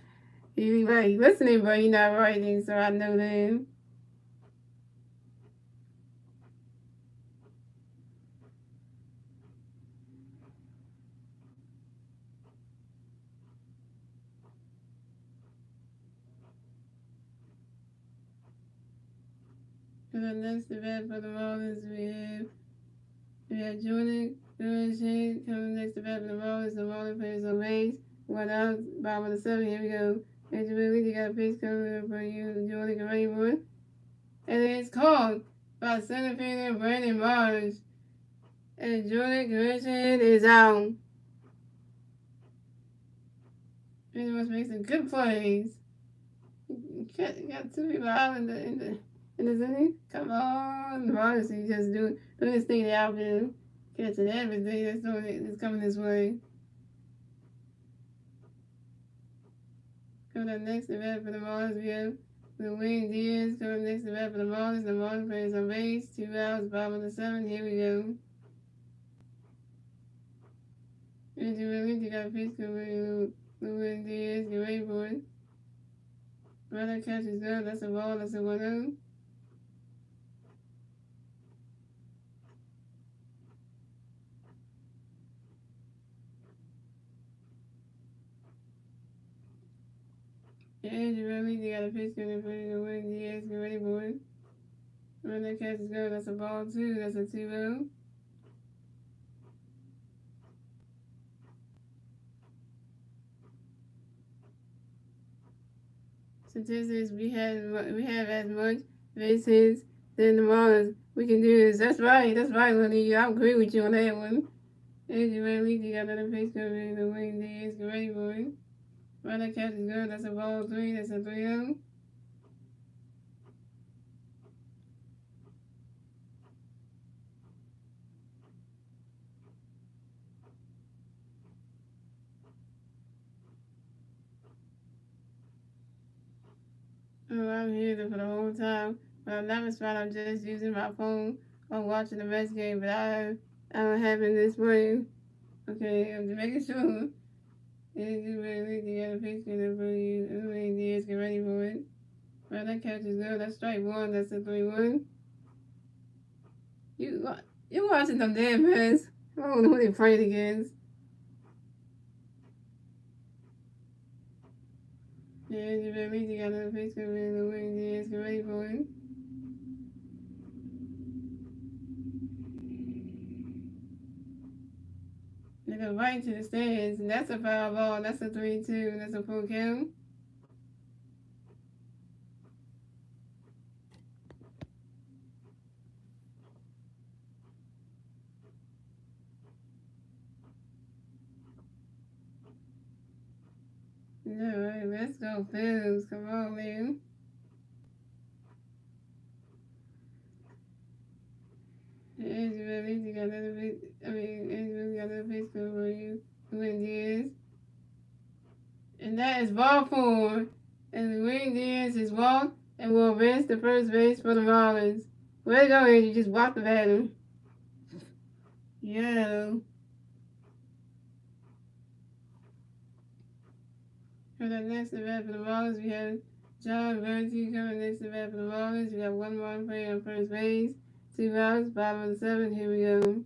he be like listening, but he not writing, so I know that. For the next event for the Marlins, we have Jordan Goodshade coming next event for the Marlins. The Marlins players on base. 1 out, bottom of the 7. Here we go. Andrew Willie, you got a pitch coming up for you, Jordan Goodshade. And it's called by center fielder Brandon Marsh. And Jordan Goodshade is out. Pretty much makes some good plays. You got two people out in the inning. Come on, Morrissey just doing this thing in the outfield, catching everything that's coming this way. Coming up next event for the Marlins, we have the Wayne Diaz. Coming next event for the Marlins. The Marlins players on base. 2 outs, bottom of the 7. Here we go. Andrew Williams, you got a pitch coming. Wayne Diaz, get ready for it. Runner catches good. That's a ball. That's a 1-0. Andrew Williams, you got a pitch coming for the Wayne Diaz. Get ready for it. Runner catches good. That's a ball 2. That's a 2-0. Statistics, we have as much bases than the Marlins. We can do this. That's right, Lenny. I agree with you on that one. Andrew Williams, you got another base coming the Wayne Diaz. Get ready, boy. Runner catches good. That's a ball 3. That's a 3-0. Oh, I'm here for the whole time. When I'm not responding, I'm just using my phone or watching the Mets game, but I don't have it this way. Okay, I'm just making sure. Andrew Williams, you got a base coming for you. Wayne Diaz, get ready for it. Runner catches good. That's strike 1. That's a 3-1. You watching them damn Mets. I don't know who they played against. Yeah, you better you got another face coming in the Wayne Diaz. Get ready for it. They go right into the stands, and that's a foul ball. That's a 3-2. That's a full count. Alright, let's go Phillies. Come on, man. Andrew got another face for you. Wayne Diaz. And that is ball 4. And Wayne Diaz is walked and will advance to first base for the Marlins. Way to go, Andrew. Just walk the batter. Yeah. For the next event for the Marlins, we have John Verity coming next to bat for the Marlins. We got one more player on first base. 2 outs, bottom of the 7th. Here we go.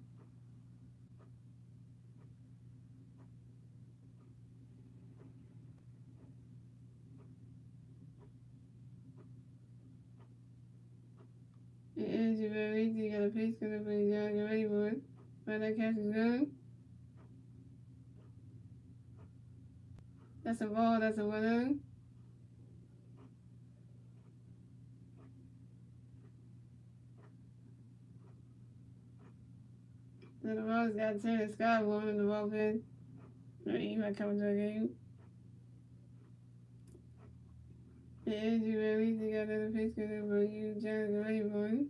And Andrew Verity got a pitch coming for John. Get ready for it. Right, that catch is good. That's a ball. That's a 1-0. Then the Marlins got Tanner Scott warming in the bullpen. He might come into a game. And Andrew Verity got another pitch coming for you. John. Get ready for it.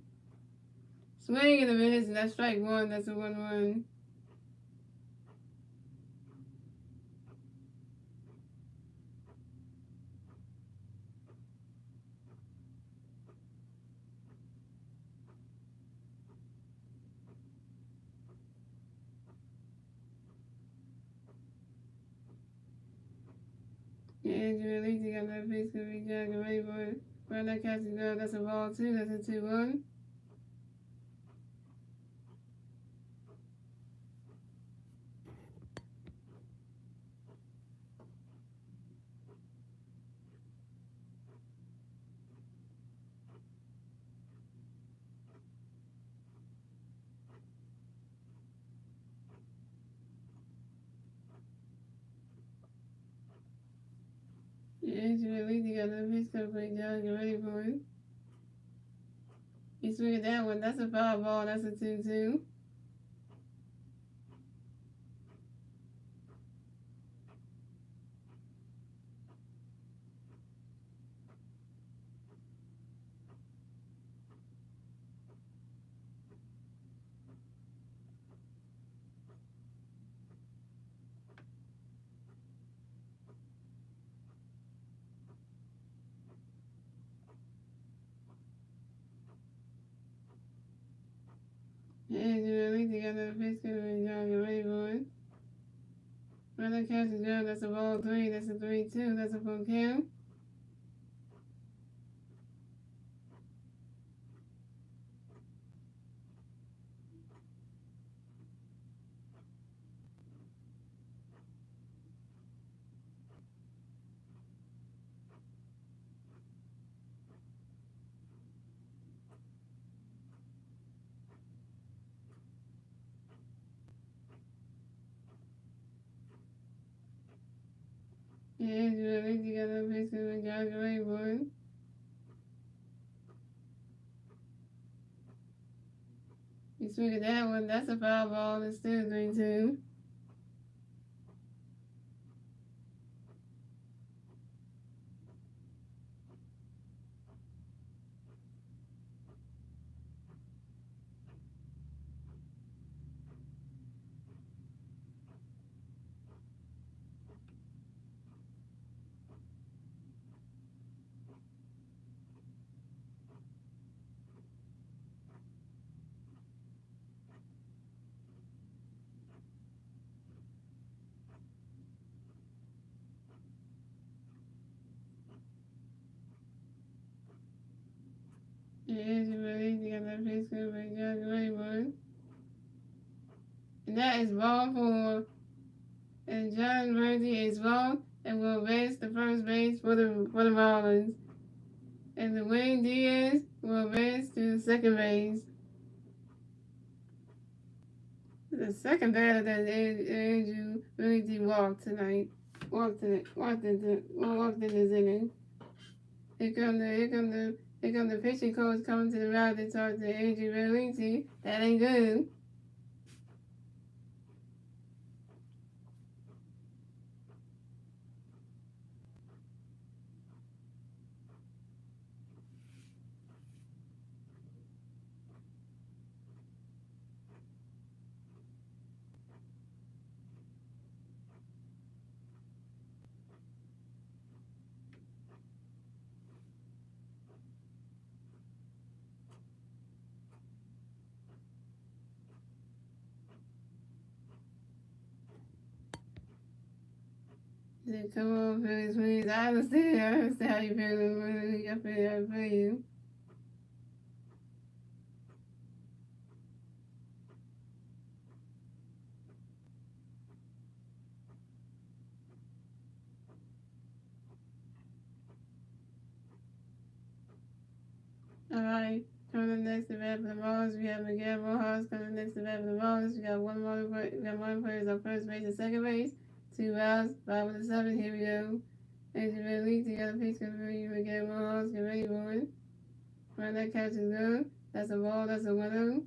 Swing in the minutes, and that's strike 1. That's a 1-1. And Andrew Verity got another pitch coming for John. Get ready for it. Right, that catch is good. That's a ball 2. That's a 2-1. Andrew Verity got another pitch coming for John. Get ready for it. He swing at that one. That's a foul ball. That's a 2-2. Andrew Verity got another pitch coming for John. Get ready for it. Right, that catch is good. That's a ball 3. That's a 3-2. That's a full count. And Andrew Verity got another pitch coming for John. Get ready for it. He swing at that one. That's a foul ball. It's still 3-2. And Andrew Verity got another pitch coming for John. Get ready for it. And that is ball 4. And John Verity is ball and will advance to first base for the Marlins. And the Wayne Diaz will advance to second base. The second batter that Andrew Verity walked tonight. Walked in this inning. Here come the pitching coach coming to the mound to talk to Andrew Verity. That ain't good. Then come on, Phillies, please. I understand how you feel. I feel you. Alright, coming next event for the Marlins, we have Miguel Rojas. Coming next event for the Marlins, we got one player on first base and second base. 2 outs, 5 with the 7. Here we go. Angel League, you got a pitch coming for you, Miguel Rojas. Get ready for it. Right, that catch is good. That's a ball, that's a 1-0.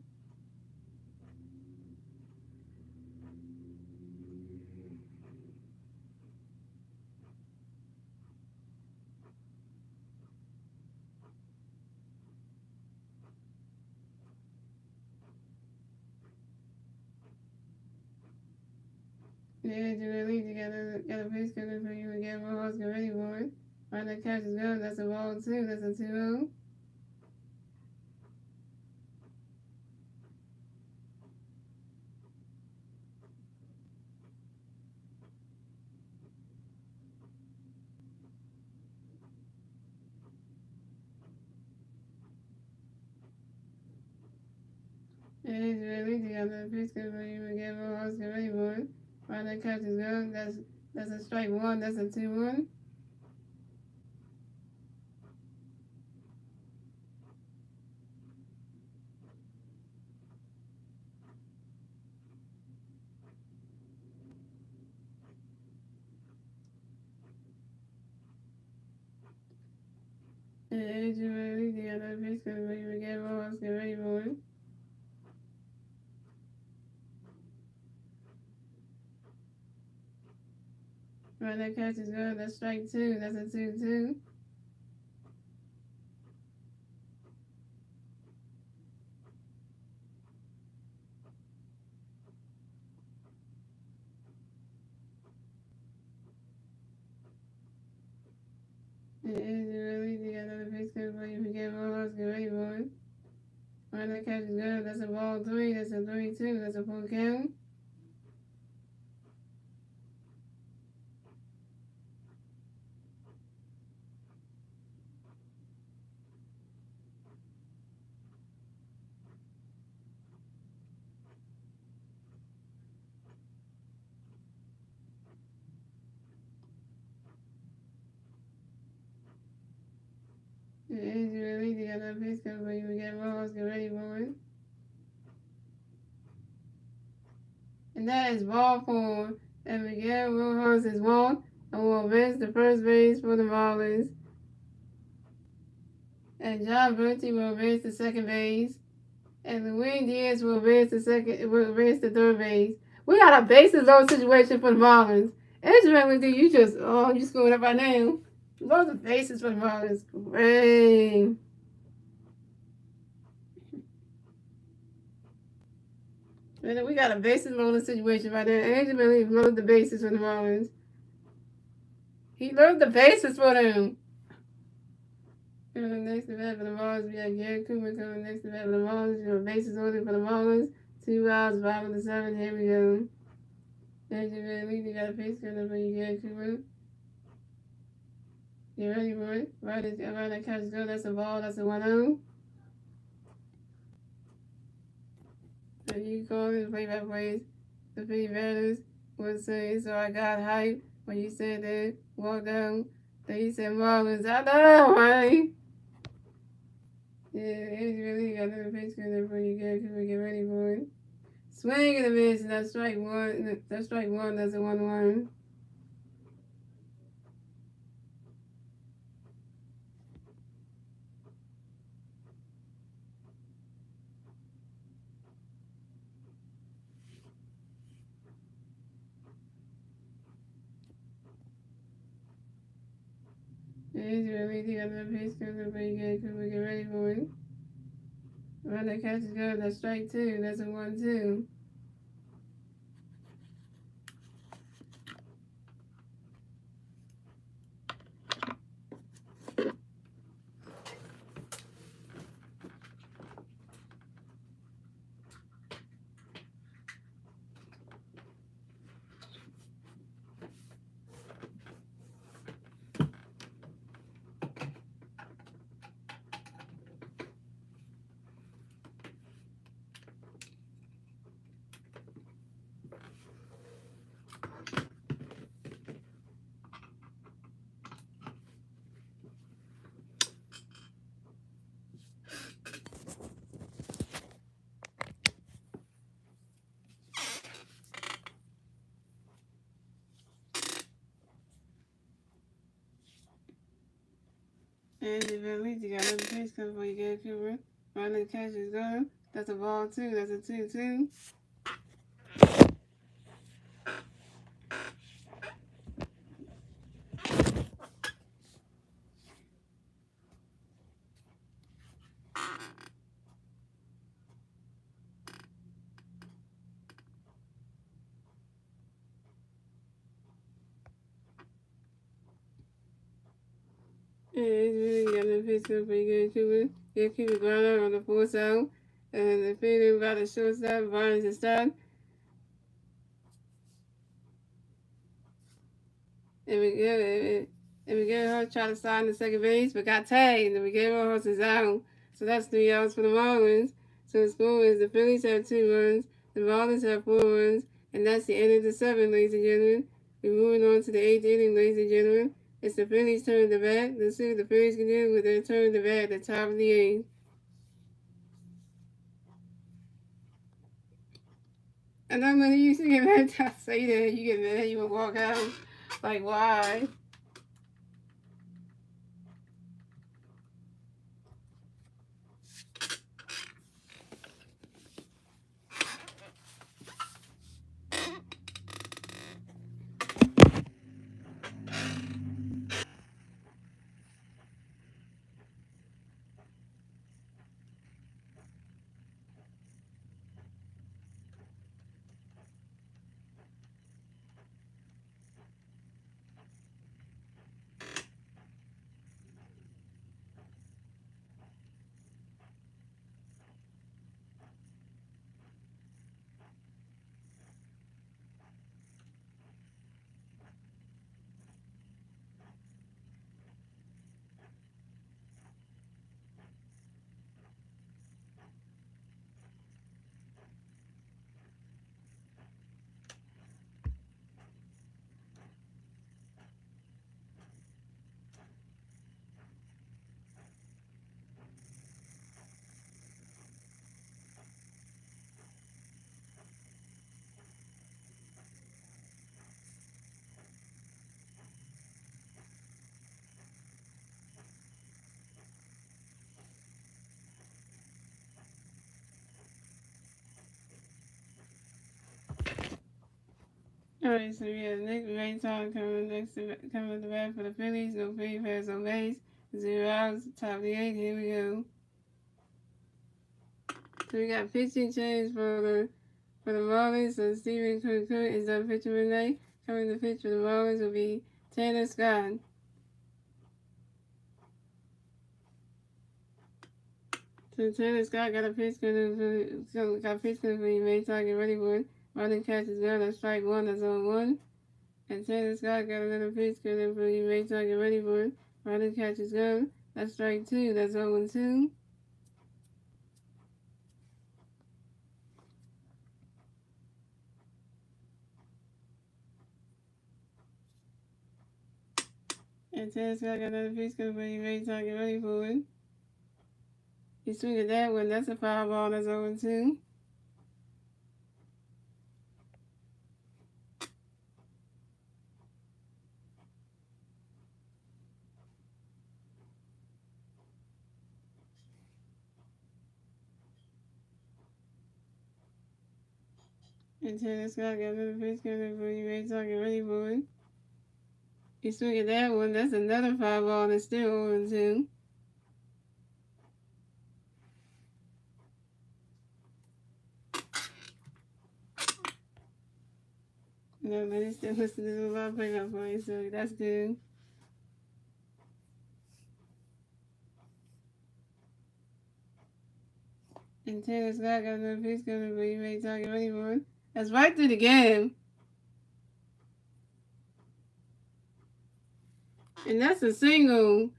Yeah, Angel League, you got a pitch coming for you, Miguel Rojas. Get ready for it. Right, that catch is good. That's a ball, 2. That's a 2-0. It is really the other pitch because when you get Rojas, get ready for it. Right, that catch is good. That's a strike 1. That's a 2-1. It is really the other pitch because when you get Rojas, get ready for it. Right, that catch is good. That's strike 2. That's a 2-2. It is really the other pitch because when you get Rojas, get ready for it. Right, that catch is good. That's a ball 3. That's a 3-2. That's a full count. It is really the other pitch because when you get Rojas, get ready for it. And that is ball 4. And Miguel Rojas is walked and will advance to first base for the Marlins. And John Bertie will advance to second base. And Luis Diaz will advance to third base. We got a bases loaded situation for the Marlins. Incidentally, you screwing up right now. Load the bases for the Marlins. Great. And we got a bases loaded situation right there. Angel loaded the bases for the Marlins. He loaded the bases for them. Coming next to bat for the Marlins, we have Gary Cooper coming next to bat for the Marlins. We have bases loaded for the Marlins. 2 outs, 5 with the 7. Here we go. Angel Lee, got a face coming for you, Gary Cooper. You ready for it? Right, that catch is good. That's a ball. That's a 1-0. So you call it play-by plays. The Philly batters would say, so I got hype when you said that. Walk down. Then you said Marlins. I know, right? Yeah, Angel Lee got another face coming for you, Gary Cooper. Get ready for it. Swing and a miss. And that's strike 1. That's strike 1. That's a 1-1. Angel Lee got another face coming for you, Gary Cooper. Get ready for it. Right, that catch is good. That's strike 2. That's a 1-2. And the Phillies, you got another pitch coming for you, Gary Cooper. Running the catch is going. That's a ball, too. That's a 2-2. And it's really got another pitch coming for you, Gary Cooper. Gary Cooper ground out on the fourth out. And the fielder about the shortstop. Barnes is stop. And Miguel Horse tried to slide into second base, but got tagged. And Miguel Horse is out. So that's 3 outs for the Marlins. So the score is the Phillies have 2 runs, the Marlins have 4 runs, and that's the end of the 7th, ladies and gentlemen. We're moving on to the 8th inning, ladies and gentlemen. It's the Phillies' turn to bat. Let's see what the Phillies can do with their turn to bat at the top of the 8th. And I'm going to use to get mad. I say that, you get mad, you would walk out. Like, why? Alright, so we have Nick Rayton coming to bat for the Phillies. No free pass on base. 0 outs, top of the 8th. Here we go. So we got pitching change for the Marlins. So Steven Kirk is done pitching tonight. Coming to pitch for the Marlins will be Tanner Scott. So Tanner Scott got a pitch going for you. Rayton, get ready for it. Running catch is good. That's strike 1. That's on 1. And Tanner Scott got another pitch coming for you. Rayton, get ready for it. Running catch is good. That's strike 2. That's 0-2. And Tanner Scott got another pitch coming for you. Rayton, get ready for it. He swing at that one. That's a foul ball. That's 0-2. And Tanner Scott got another pitch coming for you. Rayton, get ready for it. He swing at that one. That's another foul ball. That's still 0-2. No, but he still listen to the live pickup for you, so that's good. And Tanner Scott got another pitch coming for you. Rayton, get ready for it. That's right through the game. And that's a single.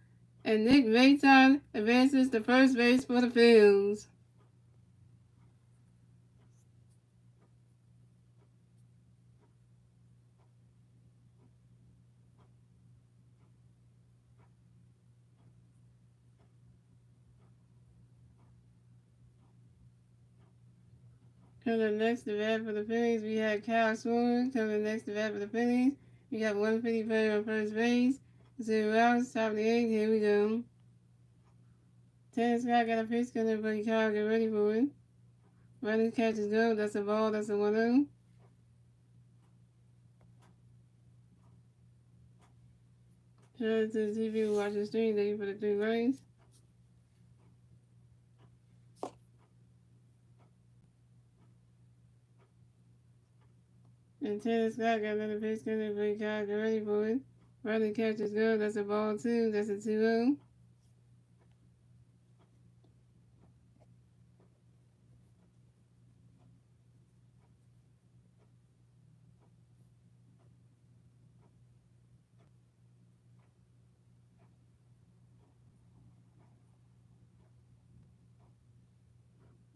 And Nick Rayton advances to first base for the Phillies. Coming next to bat for the Phillies, we have Kyle Sword. Coming next to bat for the Phillies, we got 150 player on first base. 0 outs, top of the 8th. Here we go. Tennis guy got a pitch, gonna play Kyle, get ready for it. Running catch is good, that's a ball, that's a 1-0. Shout out to the TV who watch the stream, thank you for the 3 rains. And Tennis Scott got another pitch, gonna play Kyle, get ready for it. Running catch is good, that's a ball 2, that's a 2-0.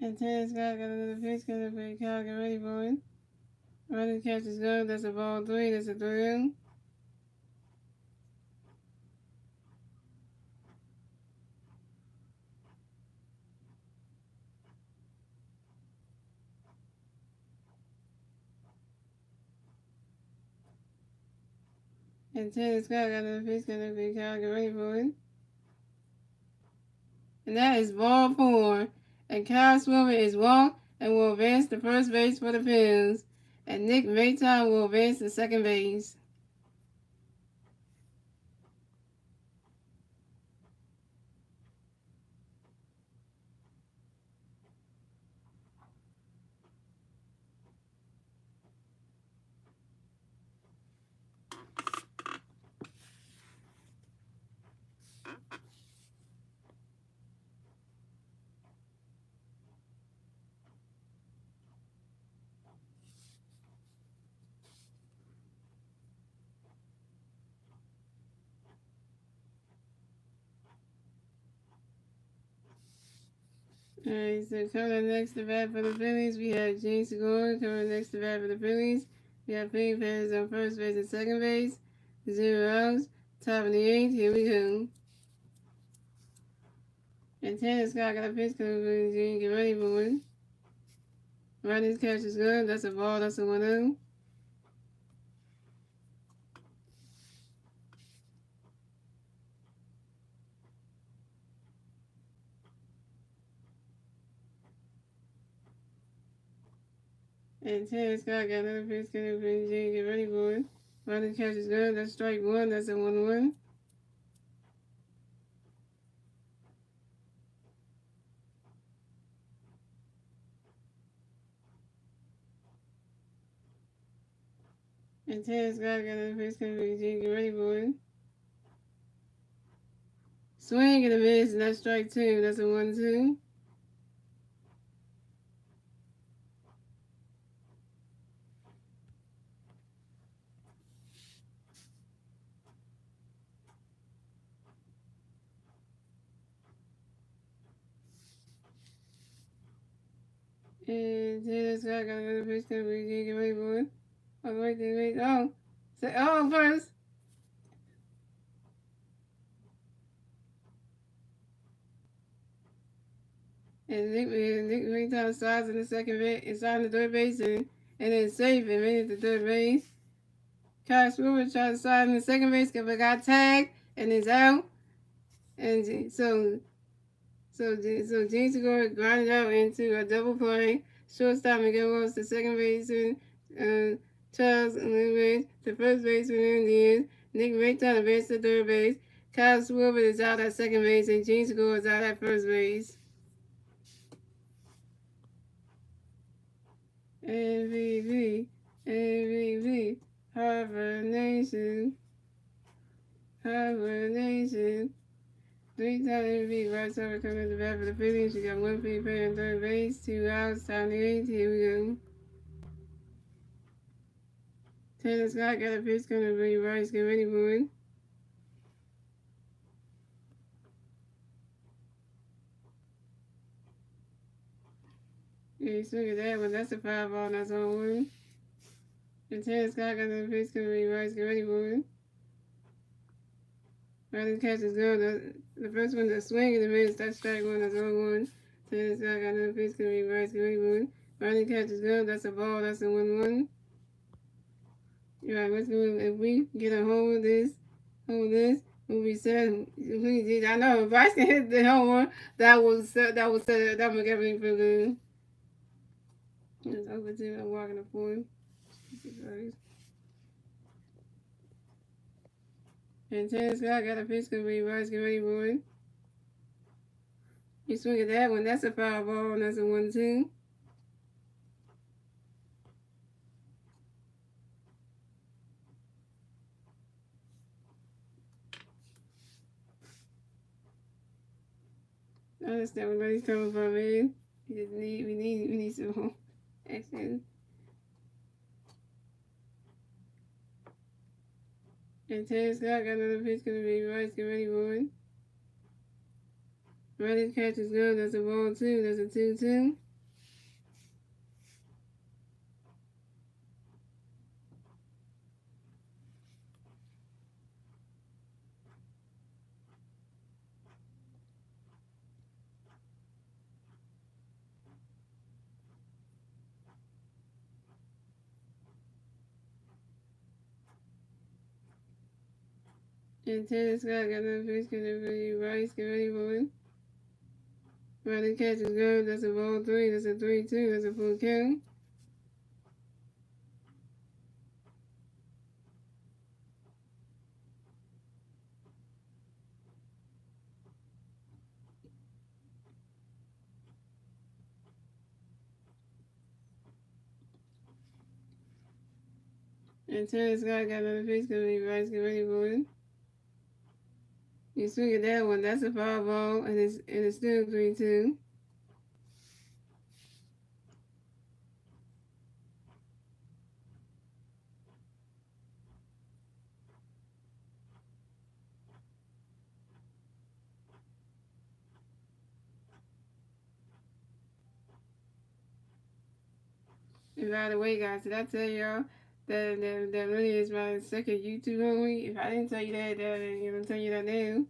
And Tennis Scott got another pitch, gonna play Kyle, get ready for it. Running catch is good, that's a ball 3, that's a 3-0. And Tennis Scott got another pitch, gonna play Kyle, get ready for it. And that is ball 4. And Kyle Swilber is walked and will advance to first base for the Phillies. And Nick Mayton will advance to second base. Alright, so coming next to bat for the Phillies, we have Gene Segura. Coming next to bat for the Phillies, we have Philly fans on first base and second base. 0 outs. Top of the 8th, here we go. And Tanner Scott got a pitch coming from Gene. Get ready for it. Running catch is good. That's a ball. That's a 1-0. And Tanner Scott got another pitch coming from Gene. Get ready for it. Running catch is good. That's strike 1. That's a 1-1. And Tanner Scott got another pitch coming from Gene. Get ready for it. Swing and a miss, and that's strike 2. That's a 1-2. And Taylor Scott got another pitch coming from Gene. Get ready for it. Oh, wait. Oh, say, oh, first. And Nick Mayton slides in the second base, inside the third base, and then safe and made it to third base. Kyle Schwarber tried to slide in the second base, but got tagged and is out. And so Gene Segura grounded out into a double play. Shortstop Miguel Rose to second base, and Charles Lewis to first base for the Indians. Nick Mayton advanced to third base. Kyle Schwarber is out at second base, and Gene Segura is out at first base. MVP, Harvard Nation. 3-time MVP, right side coming to the bat for the Phillies. You got 1 free player in third base, 2 outs, time to 8. Here we go. Taylor Scott got a pitch coming to Brady Rice. Get ready for it. Yeah, swing at that one. That's a 5-ball, that's on 1. And Taylor Scott got a pitch coming to Brady Rice. Get ready for it. Running catch is good. The first one, the swing and the miss, that's strike 1, that's on 1. Taylor Scott got another pitch coming to Brady Rice. Get ready for it. Running catch is good. That's a ball, that's a 1-1. Right, let's go. If we get a hold of this, we'll Will be said. Please, I know if I can hit the home run, that will make everything feel good. It's over to I'm walking the point. And tennis guy got a pitch could be right, get ready, boy. You swing at that one, that's a foul ball, and that's a 1-2. I understand where he's coming from, man. We need some action. And tennis guy got another pitch gonna be right, get ready, boy. Ready catch is good, that's a ball 2, that's a 2-2. And tennis guy got another pitch gonna be right, get ready, boy. Ready catch is good, that's a ball 3, that's a 3-2, that's a full count. And tennis guy got another pitch gonna be right, get ready, boy. You swing at that one, that's a foul ball, and it's still 3-2. And by the way, guys, did I tell y'all that really is my second YouTube homie? If I didn't tell you that, I'm gonna tell you that now.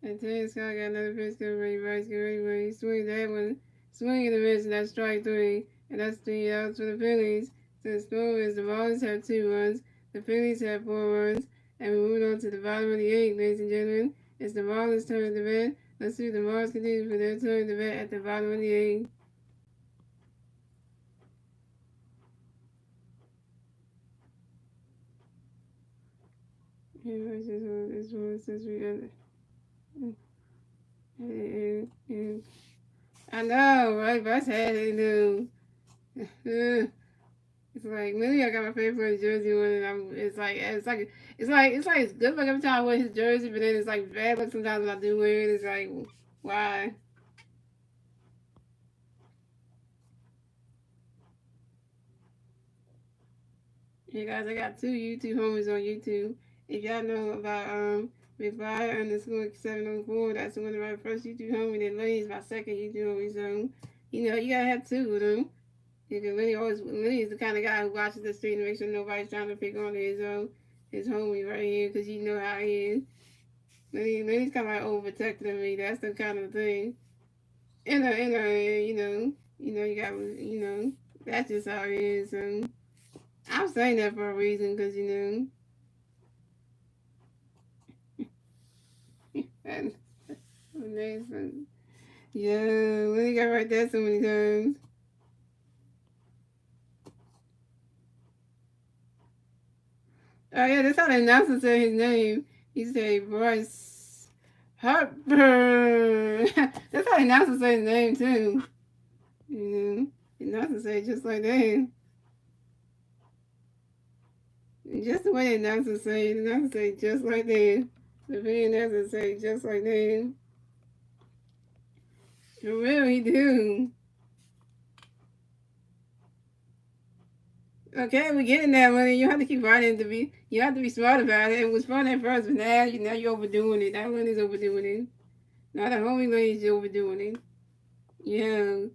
And tennis guy got another pitch gonna be right, get ready, boy. He swing that one, swing and a miss, and that's strike 3, and that's 3 outs for the Phillies. So the score is the Marlins have 2 runs, the Phillies have 4 runs, and we're moving on to the bottom of the 8th, ladies and gentlemen. It's the Marlins' turn to bat. Let's see if the Marlins continue for their turn to bat at the bottom of the 8th. Yeah, this one says we got. I know, right? But I had to do. It's like maybe I got my favorite jersey one, and it's good luck every time I wear his jersey, but then it's like bad luck sometimes when I do wear it. It's like why? Hey guys, I got 2 YouTube homies on YouTube. If y'all know about McFly_704, that's one of my first YouTube homies. Then Lenny's my second YouTube homie. So you gotta have 2 of them. Because Lenny is the kind of guy who watches the street and makes sure nobody's trying to pick on his homie right here, because you know how he is. Lenny's kind of like overprotective of me. That's the kind of thing. You got, that's just how it is. So I'm saying that for a reason, because and amazing. Yeah, Lenny got right there so many times. Oh yeah, that's how the announcer said his name. He said Bryce Harper. That's how the announcer said his name too. The announcer said just like that. Just the way the announcer say just like that. The video announcer say just like that. For real, he do. Okay, we getting that money. You have to keep writing you have to be smart about it. It was fun at first, but now you're overdoing it. That one is overdoing it. Now the homie lady's overdoing it. Yeah.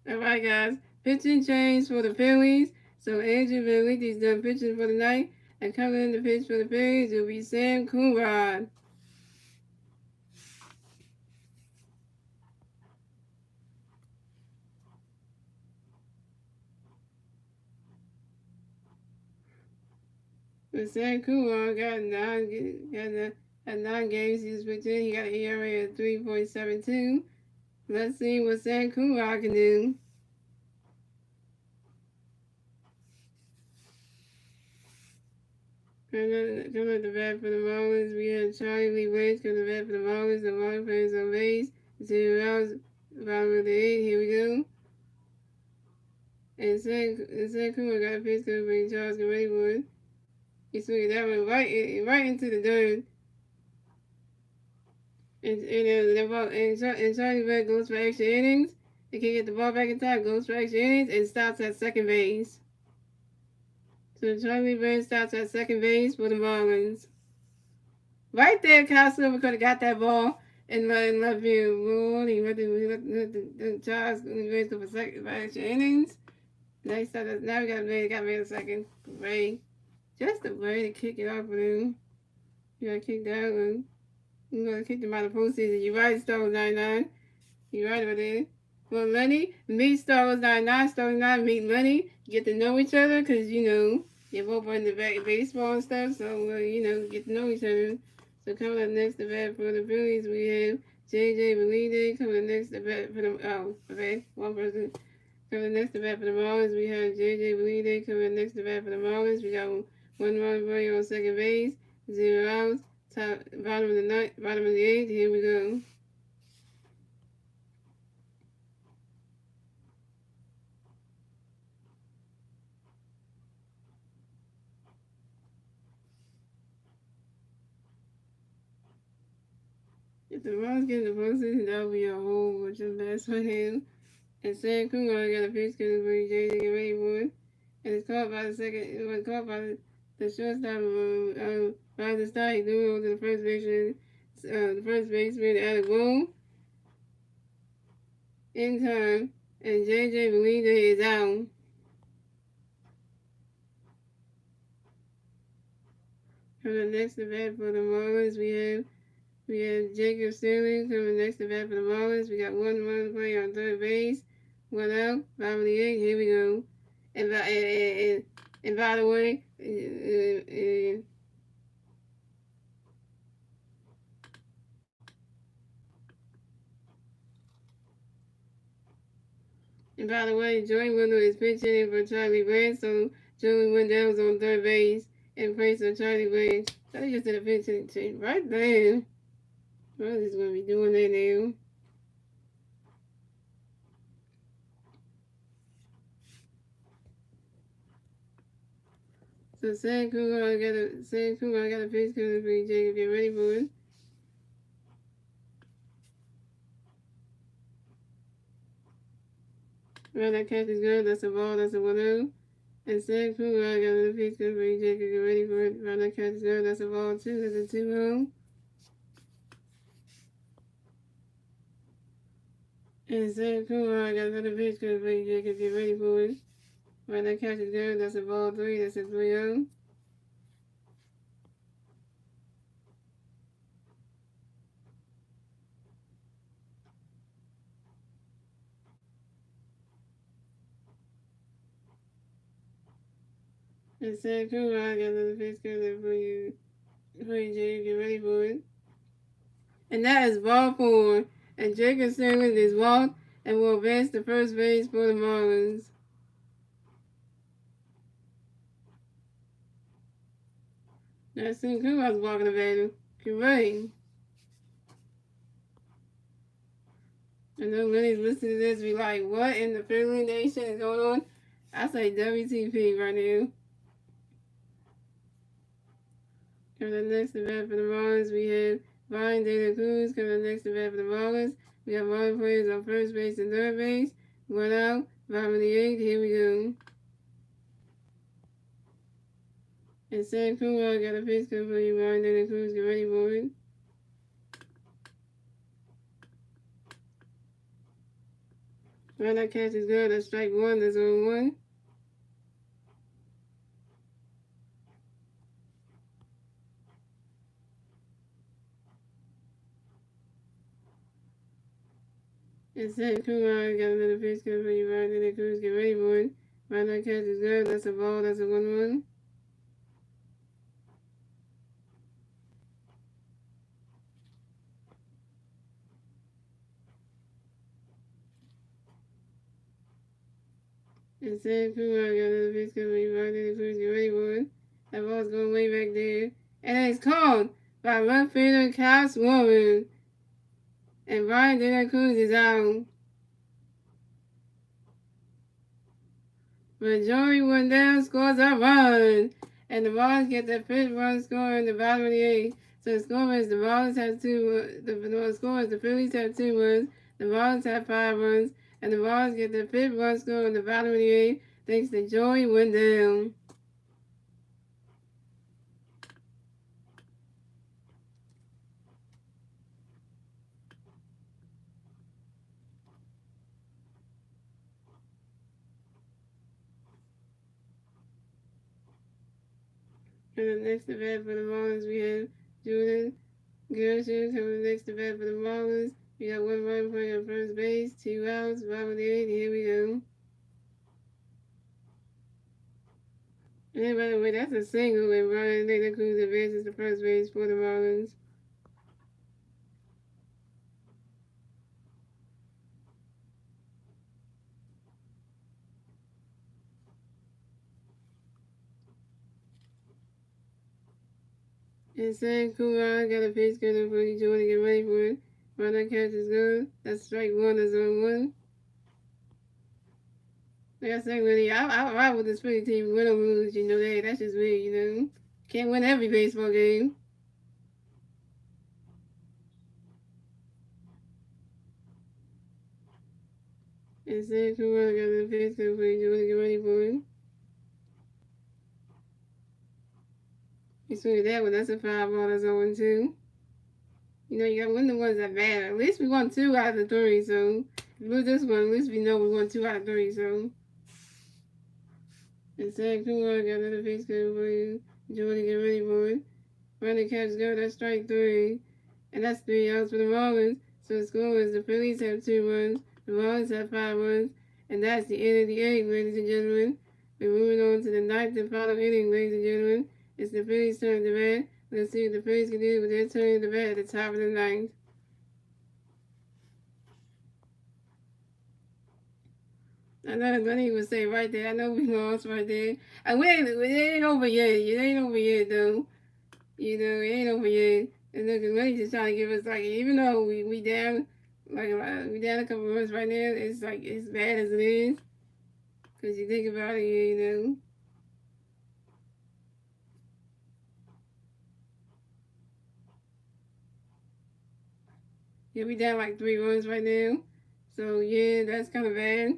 Alright guys, pitching change for the Phillies. So Andrew Vanelli's done pitching for the night. And coming in the pitch for the Phillies will be Sam Coonrod. But Sam Kumar got nine games. He's pitching. He got an ERA of 3.72. Let's see what Sam Kumar can do. Coming at the bat for the Marlins, we have Charlie Lee Wade coming to the bat for the Marlins. The Marlins players on base. 0 outs, bottom of the 8th. Here we go. And Sam Kumar got a pitch coming for Charles Redwood. He swung that one right into the dirt. And Charlie Red goes for extra innings. He can get the ball back in time, goes for extra innings, and stops at second base. So Charlie Red stops at second base for the Marlins. Right there, Kyle Silver could have got that ball in left field. He let the Charles Red go for extra innings. Now we got Red a second. Ray. Just a way to kick it off with him. You gotta kick that one. You gotta kick them out of the postseason. You right, Star Wars 99. You right over there. Well, Lenny, meet Star Wars 99, Star Wars 99, meet Lenny. Get to know each other, because, you know, you're both in the baseball and stuff, so, you know, get to know each other. So coming up next to bat for the Phillies, we have JJ Belide. Coming up next to bat for the, one person. Coming up next to bat for the Marlins, we have JJ Belide. Coming up next to bat for the Marlins, we got one run running on second base, 0 outs. Bottom of the 8th. Here we go. If the Marlins get in the postseason, that would be a whole bunch of mess for him. And Sam Kumar got a pitch because for Jay to get ready for it. And it's caught by the shortstop by the start. He threw it to the first baseman at a goal in time. And JJ Belida is out. Coming next to bat for the Marlins, we have Jacob Sterling coming next to bat for the Marlins. We got one run play on third base, one out, bottom of the 8th. Here we go. And by the way, Joey Wendell is pitching in for Charlie Branch, so Joey Wendell's on third base in place of Charlie Branch. So they just did a pitch hitting right there. Well, he's going to be doing that now. So Sam Kumar got a pitch coming for Jacob. Get ready for it. Well, that catch is good. That's a ball. That's a 1-0. And Sam Kumar got another pitch coming for Jacob. Get ready for it. Well, that catch is good. That's a ball too. That's a 2-0. And Sam Kumar got another pitch coming for Jacob. Get ready for it. Well, that catch is good. That's a ball 3. That's a 3-0. And Sam Kumar got another pitch coming for you, Jacob. Get ready for it. And that is ball 4. And Jacob Sterling is walked and will advance to first base for the Marlins. Now, Sam Kumar's walking the batter. Great. I know Lenny's listening to this be like, what in the Philly Nation is going on? I say WTP right now. Coming up next to bat for the Marlins, we have Brian De La Cruz. Coming up next to bat for the Marlins, we have Marlins players on first base and third base. One out, bottom of the 8th. Here we go. And Sam Kumar got a pitch coming for you, Brian De La Cruz. Get ready for it. Well, that catch is good. That's strike 1. That's 0-1. And Sam Kumar got another pitch coming for you, Brian De La Cruz. Get ready for it. Well, that catch is good. That's a ball. That's a 1-1. Instead, Kumar got another pitch coming right in the first get ready for it. That ball's going way back there. And it's called by left fielder Kyle Swarman. And Brian De La Cruz is out. But Joey Wendell scores a run. And the Marlins get their fifth run score in the bottom of the eighth. So the score is the Marlins have the score is the Phillies have 2 runs, the Marlins have 5 runs, and the Marlins get their fifth run score in the bottom of the eighth thanks to Joey Wendell. And the next at bat for the Marlins, we have Jordan Gershon coming next at bat for the Marlins. We got 1 run playing on first base, 2 outs, bottom of the eighth. Here we go. And by the way, that's a single, and Brian De La Cruz advances to first base for the Marlins. And Sam Kumar got a pitch coming for you, Jordan, get ready for it. Run that catch is good. That's strike 1 is on 1. Like I said, really, I ride with this Philly team, win or lose, you know that. That's just me, you know. Can't win every baseball game. And Sam Kumar got a pitch coming for you, Jordan, get ready for it. You swing that one, that's a 5 ball, that's 0 2. You know, you gotta win the ones that matter. At least we won 2 out of the 3, so if we lose this one, at least we know we won 2 out of 3, so. And Sam Kumar got another pitch coming for you, Jordan, get ready for it. Run the catch go, that's strike 3. And that's 3 outs for the Marlins. So the score is the Phillies have 2 runs, the Marlins have 5 runs, and that's the end of the 8th, ladies and gentlemen. We're moving on to the 9th and final inning, ladies and gentlemen. It's the Phillies' turn to bat. Let's see what the Phillies can do with their turn to bat at the top of the 9th. I know the money would say right there. I know we lost right there. And it ain't over yet. It ain't over yet, though. You know, it ain't over yet. And look, the money just trying to give us, like, even though we down, like, we down a couple of runs right now, it's, like, as bad as it is. Because you think about it, you know. Yeah, we down, like, 3 runs right now. So, yeah, that's kind of bad.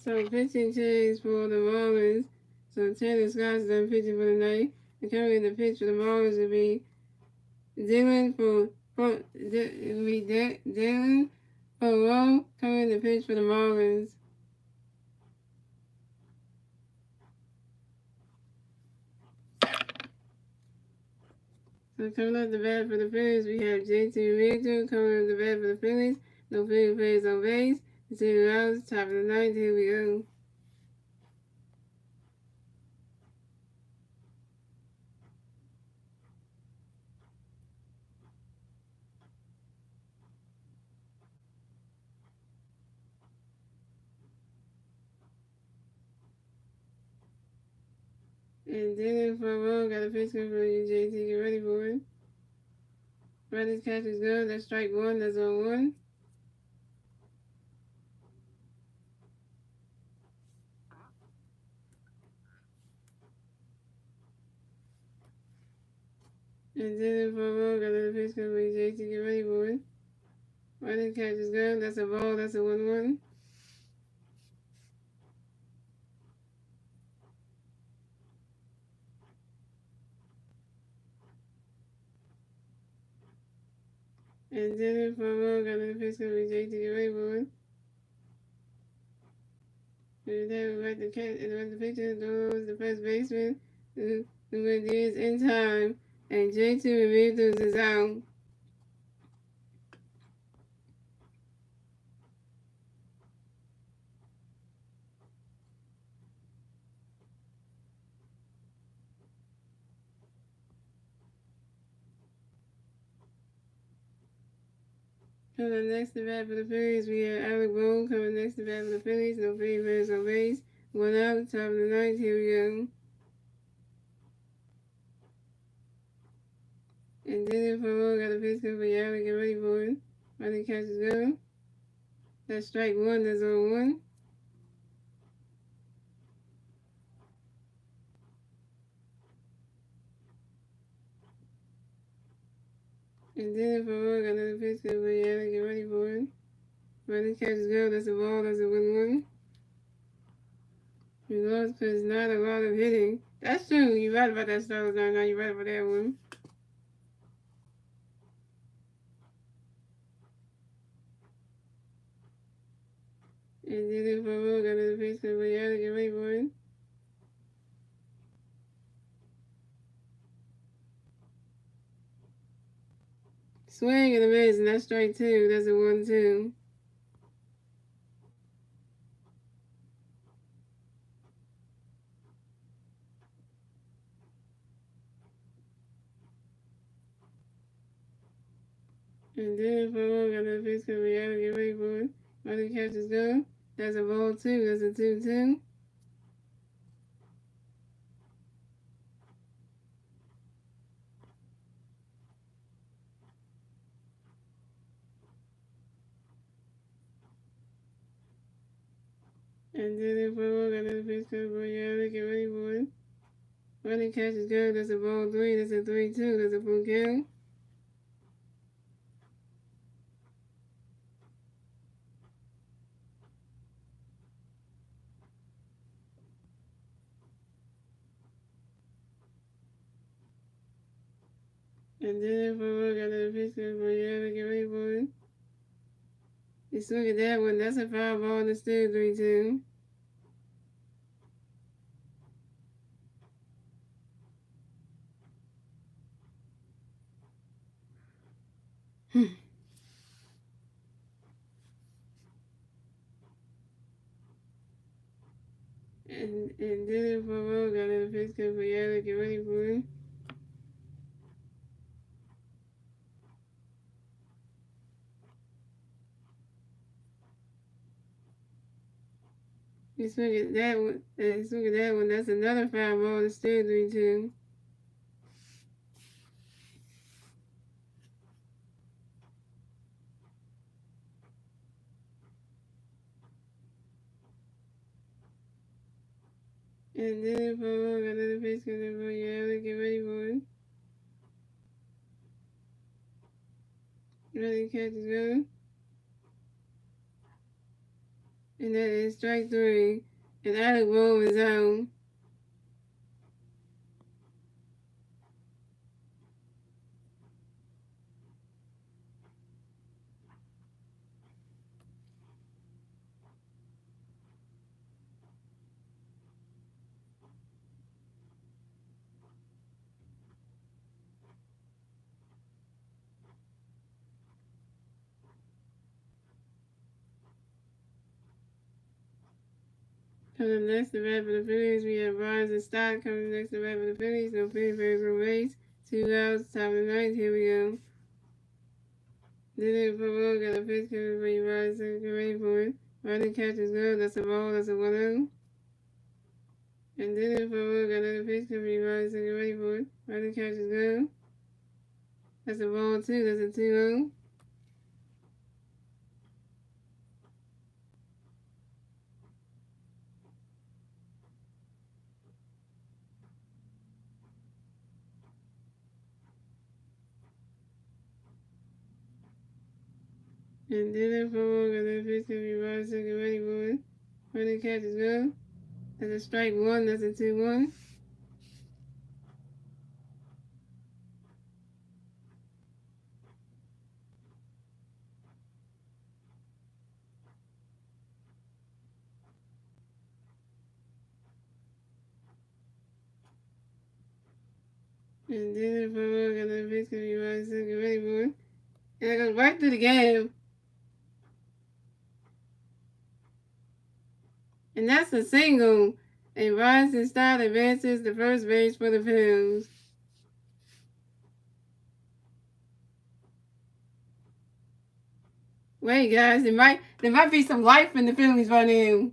So, pitching change for the Marlins. So, Tanner Scott's done pitching for the night. And currently the pitch for the Marlins would be Dylan Dylan coming the pitch for the Marlins. So coming up the bat for the Phillies, we have JT Realtor coming up the bat for the Phillies. No Philly players on base. 2 outs, top of the 9th. Here we go. And then for a roll, got a pitch coming from you, JT. Get ready for it. Ready, catch is good. That's strike one. That's on one. And then for a roll, got a pitch coming from you, JT. Get ready for it. Ready, catch is good. That's a ball. That's a 1-1. And then for a roll, got a pitch coming from you, JT. Get ready for it. And then we the catch and the pitcher throws the first baseman who is in time. And JT Ramirez is out. Coming next to bat for the Phillies, we have Alec Boone coming next to bat for the Phillies. No Phillies runners on base. 1 out, top of the ninth. Here we go. And then for roll, got a pitch come for Alec. Get ready for it. Running catch is good. That's strike one. That's on one. And then for roll, got another pitch come for Alec. Get ready for it. Running catch is good. That's a ball. That's a 1-1. You lost because not a lot of hitting. That's true. You're right about that Stars now. You're right about that one. And then for roll, got another pitch come for Alec. Get ready for it. Swing and a miss, and that's strike two. That's a 1-2. And then for one, got that pitch coming out. Get ready for it. Running catch is good. That's a ball two. That's a 2-2. And then for one, got that pitch coming out. Get ready for it. Running catch is good. That's a ball three. That's a 3-2. That's a full kill. And then for one, got that pitch coming out. Get ready for it. You swing at that one. That's a foul ball. And it's still 3-2. And then for one, got that pitch coming out. Get ready for it. You swing at that one. Swing at that one. That's another foul ball. It's still 3-2. And then for another pitch coming for you, get ready for it. Ready, catch is good. And that is strike three. And Alec Boone is out. Coming next to bat for the Phillies, we have Barnes and Stott coming next to bat for the Phillies. No Phillies favorite race. 2 outs, top of the ninth. Here we go. Then it for roll, got a pitch coming for you, Barnes. Get ready for it. Running catch is good. That's a ball. That's a 1-0. And then for a got another pitch can be right, so get ready for it. Running catch is good. That's a ball 2, that's a 2-0. And then for a got another pitch can be right, so get ready for it. Running catch is good. That's a strike 1, that's a 2-1. And then for a got another pitch can be right, so get ready for it. And it goes right through the game. And that's a single. A rising star advances to first base for the Phillies. Wait, guys, there might be some life in the Phillies right now.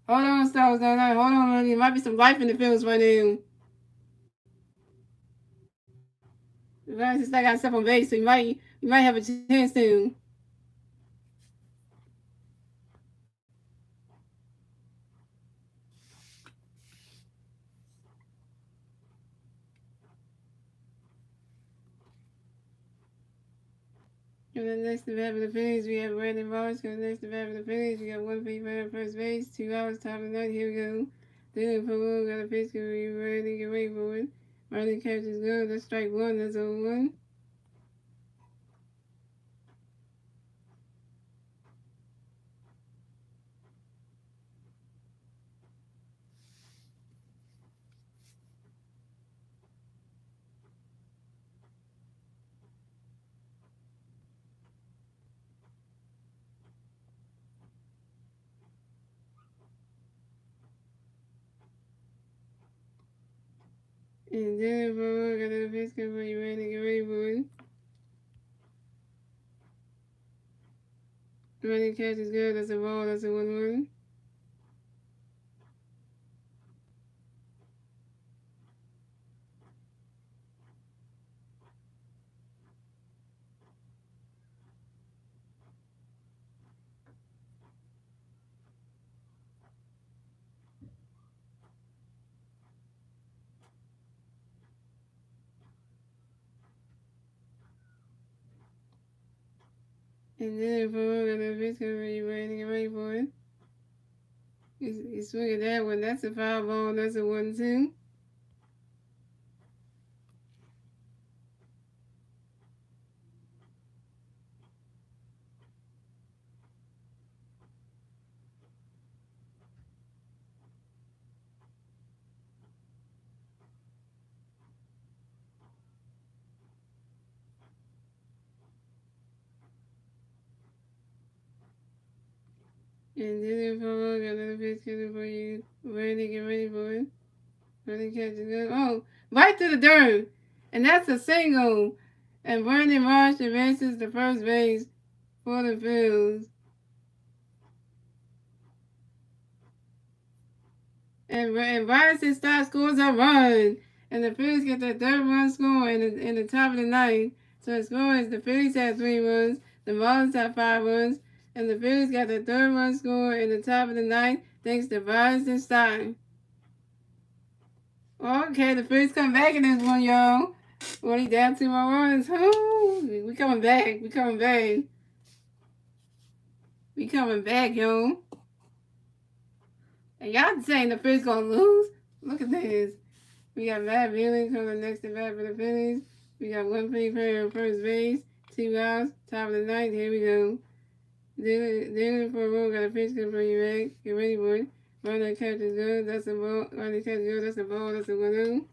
Hold on, Stars. No, hold on. There might be some life in the Phillies right now. The rising star got stuff on base, so you might have a chance to. And the next to bat for the Phillies, we have Brandon Marsh. And the next to bat for the Phillies, we got 1 feet at first base, 2 hours, top of the night. Here we go. Then for one, got a pitch, can be ready, get ready for it. Running catch is good. That's strike 1, that's 0-1. And then for got a pitch, can be ready, get ready for it. Running catch is good. That's a ball. That's a 1-1. And then for got a pitch, can be ready, get ready for it. You swing at that one. That's a foul ball. That's a 1-2. And then for got another pitch coming for you. Ready, get ready for it. Running catch is good. Oh, right to the dirt. And that's a single. And Brandon Marsh advances to first base for the Phillies. And Bryson Stott scores a run. And the Phillies get their third run score in the top of the ninth. So the score is the Phillies have 3 runs, the Marlins have 5 runs, and the Phillies got their third run score in the top of the ninth thanks to Bryson Stott. Okay, the Phillies come back in this one, y'all. Only down 2 more runs. Oh, we coming back. We coming back. We coming back, yo. And y'all saying the Phillies gonna lose? Look at this. We got Matt Wheeling coming next to bat for the Phillies. We got 1 free player on first base, 2 outs, top of the ninth. Here we go. Then for a roll, got a pitch good for you, back. Get ready for it. Running catch is good. That's a ball. Running catch is good. That's a ball. That's a 1-0.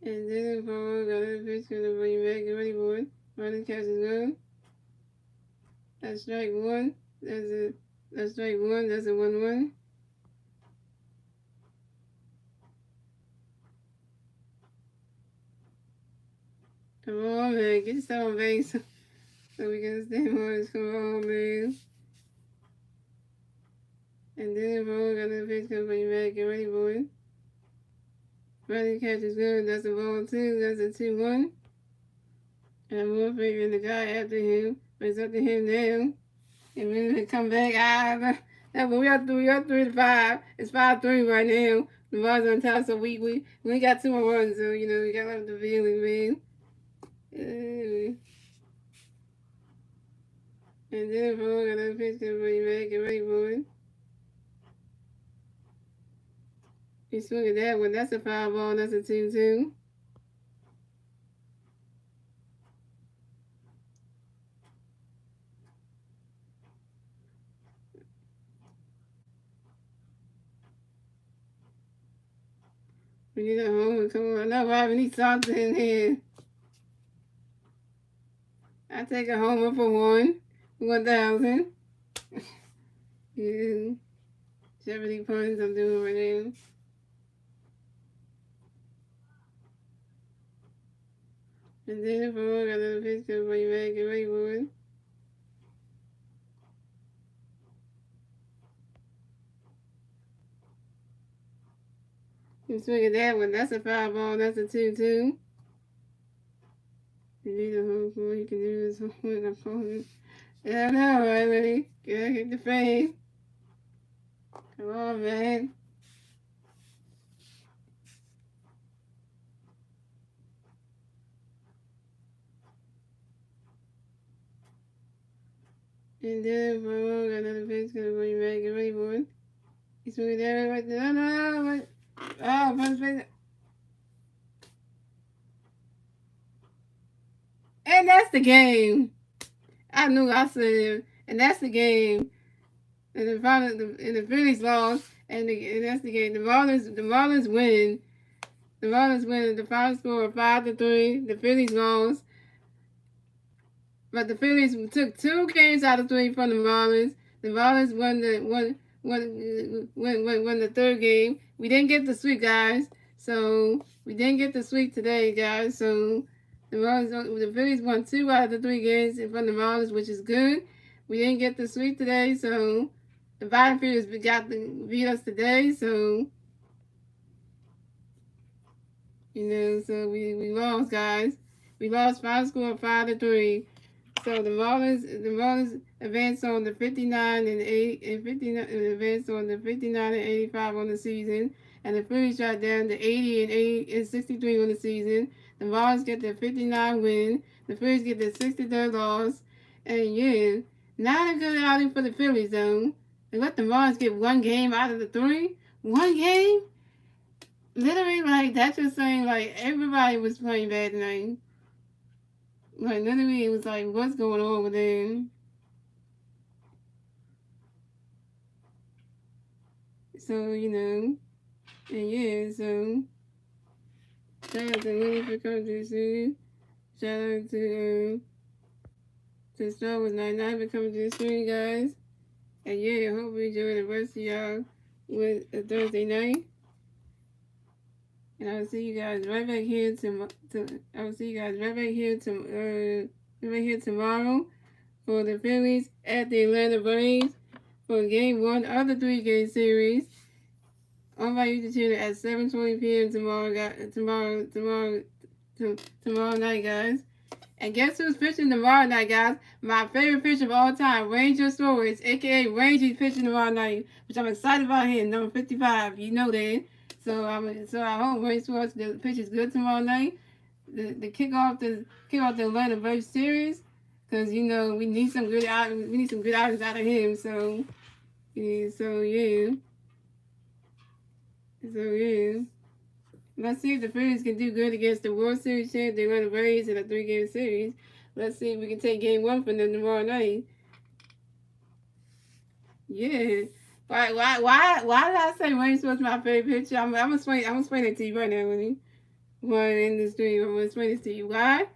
And then for a roll, got a pitch good for you, back. Get ready for it. Running catch is good. That's strike 1. That's strike 1. That's a 1-1. Come on, man. Get yourself on base so we can stay on. Come on, man. And then ball got the pitch come you back. Get ready, boy. Running catch is good. That's a ball, too. That's a 2-1. And more figuring the guy after him. But it's up to him now. And then they come back. We are 3-5. It's 5-3 right now. The ball's on top, so we got 2 more runs, so we got left the feeling, man. And then ball got a pitch come you back. Get ready, boy. You swing at that one. That's a foul ball. That's a 2-2. We need a homer. Come on. No, Rob, we need something in here. I take a homer for 1,000. Yeah. 70 points I'm doing right now. And then if I got another pitch come for you back, get ready, boy. You swing at that one. That's a foul ball. That's a 2-2. You need a home ball. You can do this with a phone. Yeah, I know, right, buddy? Gotta hit the fade. Come on, man. And then if I got another pitch come for you back, get ready, boy. You swing at that one right there. No. Oh, first base. And that's the game. I knew I said, and that's the game. And the Phillies lost, and that's the game. The Marlins win. The Marlins win. The final score 5-3. The Phillies lost, but the Phillies took 2 games out of 3 from the Marlins. The Marlins won the 3rd game. We didn't get the sweep, guys. So we didn't get the sweep today, guys. So the Phillies won 2 out of the 3 games in front of the Marlins, which is good. We didn't get the sweep today, so the Phillies beat us today. So so we lost, guys. We lost final score 5-3. So the Marlins advanced on the 59 and advanced on the 59 and 85 on the season, and the Phillies shot down to 80 and 63 on the season. The Marlins get the 59 win. The Phillies get the 63rd loss, and not a good outing for the Phillies though. They let the Marlins get 1 game out of the 3. 1 game. Literally, like that's just saying like everybody was playing bad tonight. Like, literally, it was like, what's going on with them? So, and so, shout out to Willie for coming to the studio. Shout out to Star Wars 99 for coming to the studio, guys. And I hope you enjoy the rest of y'all with a Thursday night. And I'll see you guys right back here tomorrow for the Phillies at the Atlanta Braves for Game 1 of the 3-game series on my YouTube channel at 7:20 p.m. tomorrow night, guys. And guess who's pitching tomorrow night, guys? My favorite pitcher of all time, Ranger Suarez, aka Ranger, pitching tomorrow night, which I'm excited about him, number 55. You know that. So I hope Ranger Suarez pitches good tomorrow night. The kick off the Atlanta Braves series, because we need some good outings out of him. So yeah. Let's see if the Phillies can do good against the World Series champ, the Atlanta Braves, in a 3-game series. Let's see if we can take Game 1 from them tomorrow night. Yeah. Why did I say Wayne was my favorite pitcher? I'm gonna explain it to you right now, Winnie. In the stream, I'm gonna explain this to you. Why?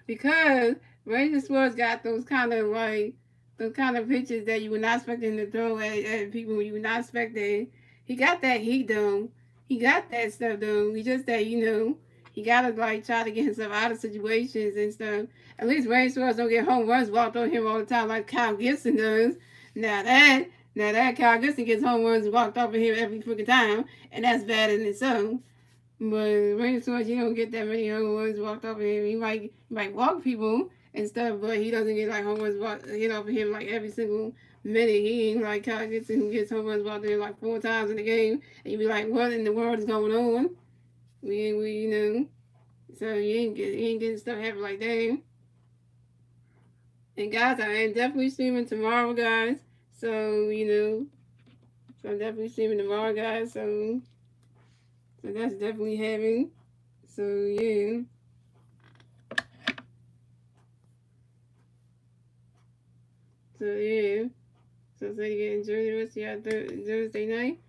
Because Ranger Suarez got those kind of pitches that you would not expect him to throw at people you would not expect that. He got that heat though. He got that stuff though. He just that he gotta like try to get himself out of situations and stuff. At least racehorse don't get home runs walked on him all the time like Kyle Gibson does. Now that Kyle Gibson gets home runs walked off of him every freaking time, and that's bad in itself. But racehorse, you don't get that many home runs walked off of him. He might walk people and stuff, but he doesn't get like home runs hit off of him like every single minute. He ain't like Kyle Gibson who gets home runs walked in like 4 times in the game, and you be like, what in the world is going on? We so you ain't getting stuff happen like that. And guys, I am definitely streaming tomorrow, guys. So so I'm definitely streaming tomorrow, guys. So that's definitely happening. So yeah. So yeah. So you enjoy the rest of your Thursday night.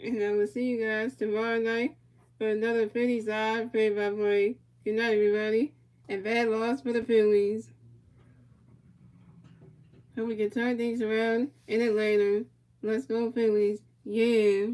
And I will see you guys tomorrow night for another Phillies live play by play. Good night, everybody. And bad loss for the Phillies. Hope we can turn things around in Atlanta. Let's go, Phillies. Yeah.